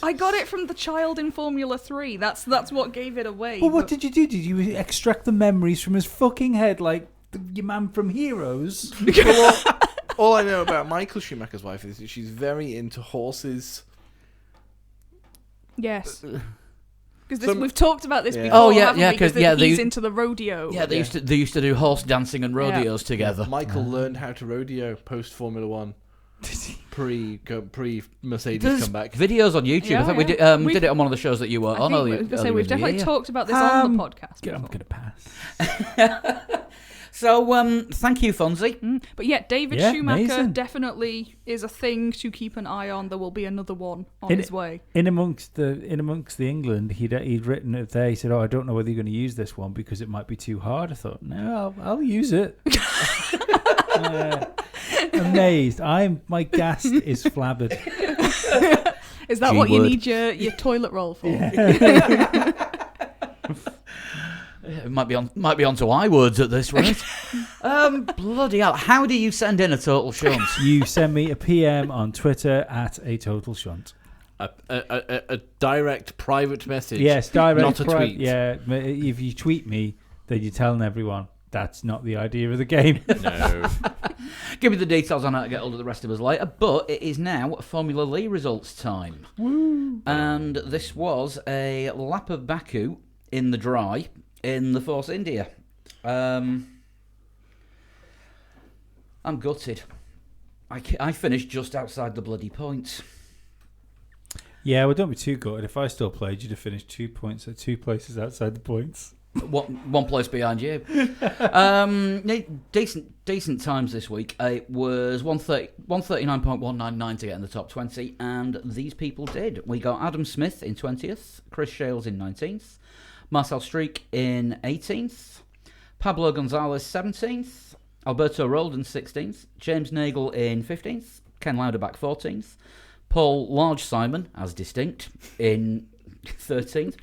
I got it from the child in Formula 3. That's what gave it away. But what did you do? Did you extract the memories from his fucking head like your man from Heroes? All I know about Michael Schumacher's wife is that she's very into horses. Yes. Because Some- we've talked about this Yeah. before, Oh, yeah, haven't yeah, we? 'Cause 'cause, yeah, he's they- into the rodeo. Yeah, they used to do horse dancing and rodeos together. Michael learned how to rodeo post Formula One. Pre Mercedes There's comeback. videos on YouTube. Yeah, I think we yeah. did it on one of the shows that you were on. I was gonna say, we've definitely talked about this on the podcast. I'm before. going to pass. So, thank you, Fonzie. But yeah, David Yeah, Schumacher amazing. definitely is a thing to keep an eye on. There will be another one on In his way. In amongst the England, he'd written it there. He said, "Oh, I don't know whether you're going to use this one because it might be too hard." I thought, no, I'll use it. Amazed. My gas is flabbered. Is that what you G-word. need your toilet roll for? It might be on to I words at this rate. Bloody hell! How do you send in a total shunt? You send me a PM on Twitter at a total shunt. A direct private message. Yes, direct. Not a tweet. Yeah, if you tweet me, then you're telling everyone that's not the idea of the game. No. Give me the details on how to get hold of the rest of us later. But it is now Formula Lee results time. Woo. And this was a lap of Baku in the dry in the Force India. I'm gutted. I finished just outside the bloody points. Yeah, well, don't be too gutted. If I still played, you'd have finished 2 points at 2 places outside the points. One place behind you. Decent times this week. It was 139.199 to get in the top 20, and these people did. We got Adam Smith in 20th, Chris Shales in 19th, Marcel Streak in 18th, Pablo Gonzalez 17th, Alberto Roldan 16th, James Nagle in 15th, Ken Lauderback 14th, Paul Large Simon, as distinct, in 13th.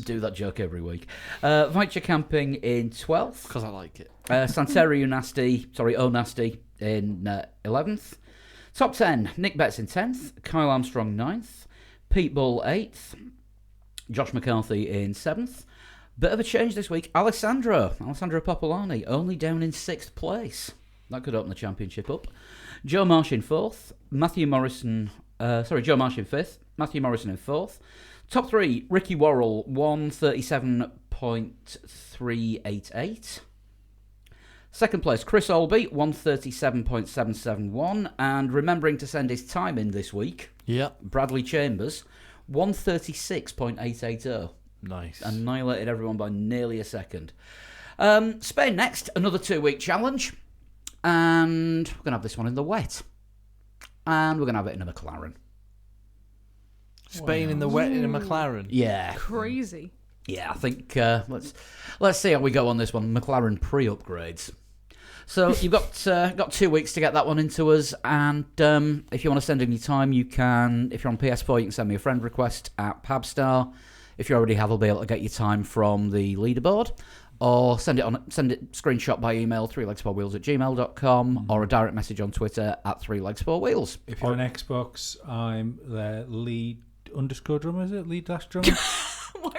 Do that joke every week. Vaicha Camping in 12th. Because I like it. Santeri Onasty in 11th. Top 10, Nick Betts in 10th. Kyle Armstrong 9th. Pete Bull 8th. Josh McCarthy in 7th. Bit of a change this week. Alessandro Popolani only down in 6th place. That could open the championship up. Joe Marsh in 4th. Joe Marsh in 5th. Matthew Morrison in 4th. Top 3, Ricky Worrell, 137.388. Second place, Chris Olby, 137.771. And remembering to send his time in this week, Bradley Chambers, 136.880. Nice. Annihilated everyone by nearly a second. Spain next, another 2-week challenge. And we're going to have this one in the wet. And we're going to have it in a McLaren. Spain in the wet in a McLaren. Yeah. Crazy. Yeah, I think let's see how we go on this one. McLaren pre-upgrades. So you've got 2 weeks to get that one into us, and if you want to send in your time, you can. If you're on PS4, you can send me a friend request at Pabstar. If you already have, I'll be able to get your time from the leaderboard, or send it screenshot by email 3legs4wheels@gmail.com, or a direct message on Twitter at 3legs4wheels. If you're on Xbox, I'm the lead_drummer. Is it lead-drummer?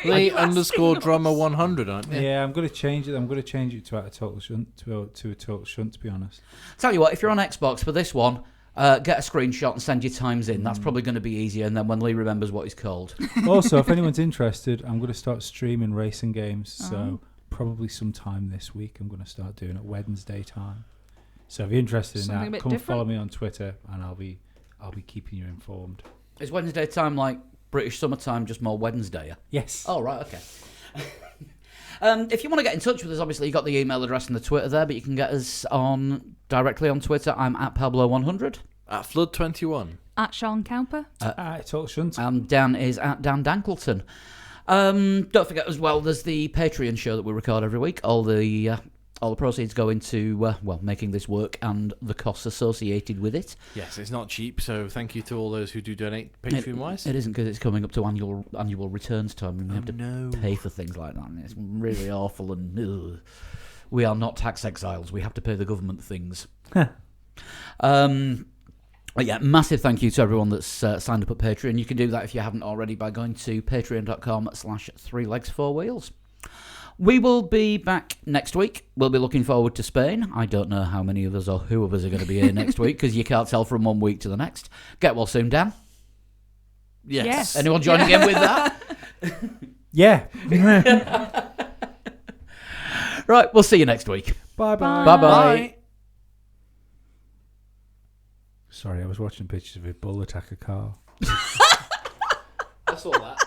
Lee_drummer 100, aren't you? Yeah, I'm going to change it. I'm going to change it to a total shunt. To a total shunt, to be honest. Tell you what, if you're on Xbox for this one, get a screenshot and send your times in. That's probably going to be easier. And then when Lee remembers what he's called. Also, if anyone's interested, I'm going to start streaming racing games. So probably sometime this week, I'm going to start doing it Wednesday time. So if you're interested in that, come follow me on Twitter, and I'll be keeping you informed. Is Wednesday time like British summertime, just more Wednesday? Yes. Oh, right, okay. If you want to get in touch with us, obviously you've got the email address and the Twitter there, but you can get us directly on Twitter. I'm at Pablo100. At Flood21. At Sean Cowper. At Total Shunt. And Dan is at Dan Dankleton. Don't forget as well, there's the Patreon show that we record every week. All the proceeds go into making this work and the costs associated with it. Yes, it's not cheap, so thank you to all those who do donate Patreon-wise. It isn't, because it's coming up to annual returns time, and we have to pay for things like that. And it's really awful, and we are not tax exiles. We have to pay the government things. But yeah, massive thank you to everyone that's signed up at Patreon. You can do that if you haven't already by going to patreon.com/3legs4wheels. We will be back next week. We'll be looking forward to Spain. I don't know how many of us or who of us are going to be here next week, because you can't tell from 1 week to the next. Get well soon, Dan. Yes. Anyone joining in with that? Yeah. Right, we'll see you next week. Bye-bye. Bye-bye. Sorry, I was watching pictures of a bull attack a car. I saw that.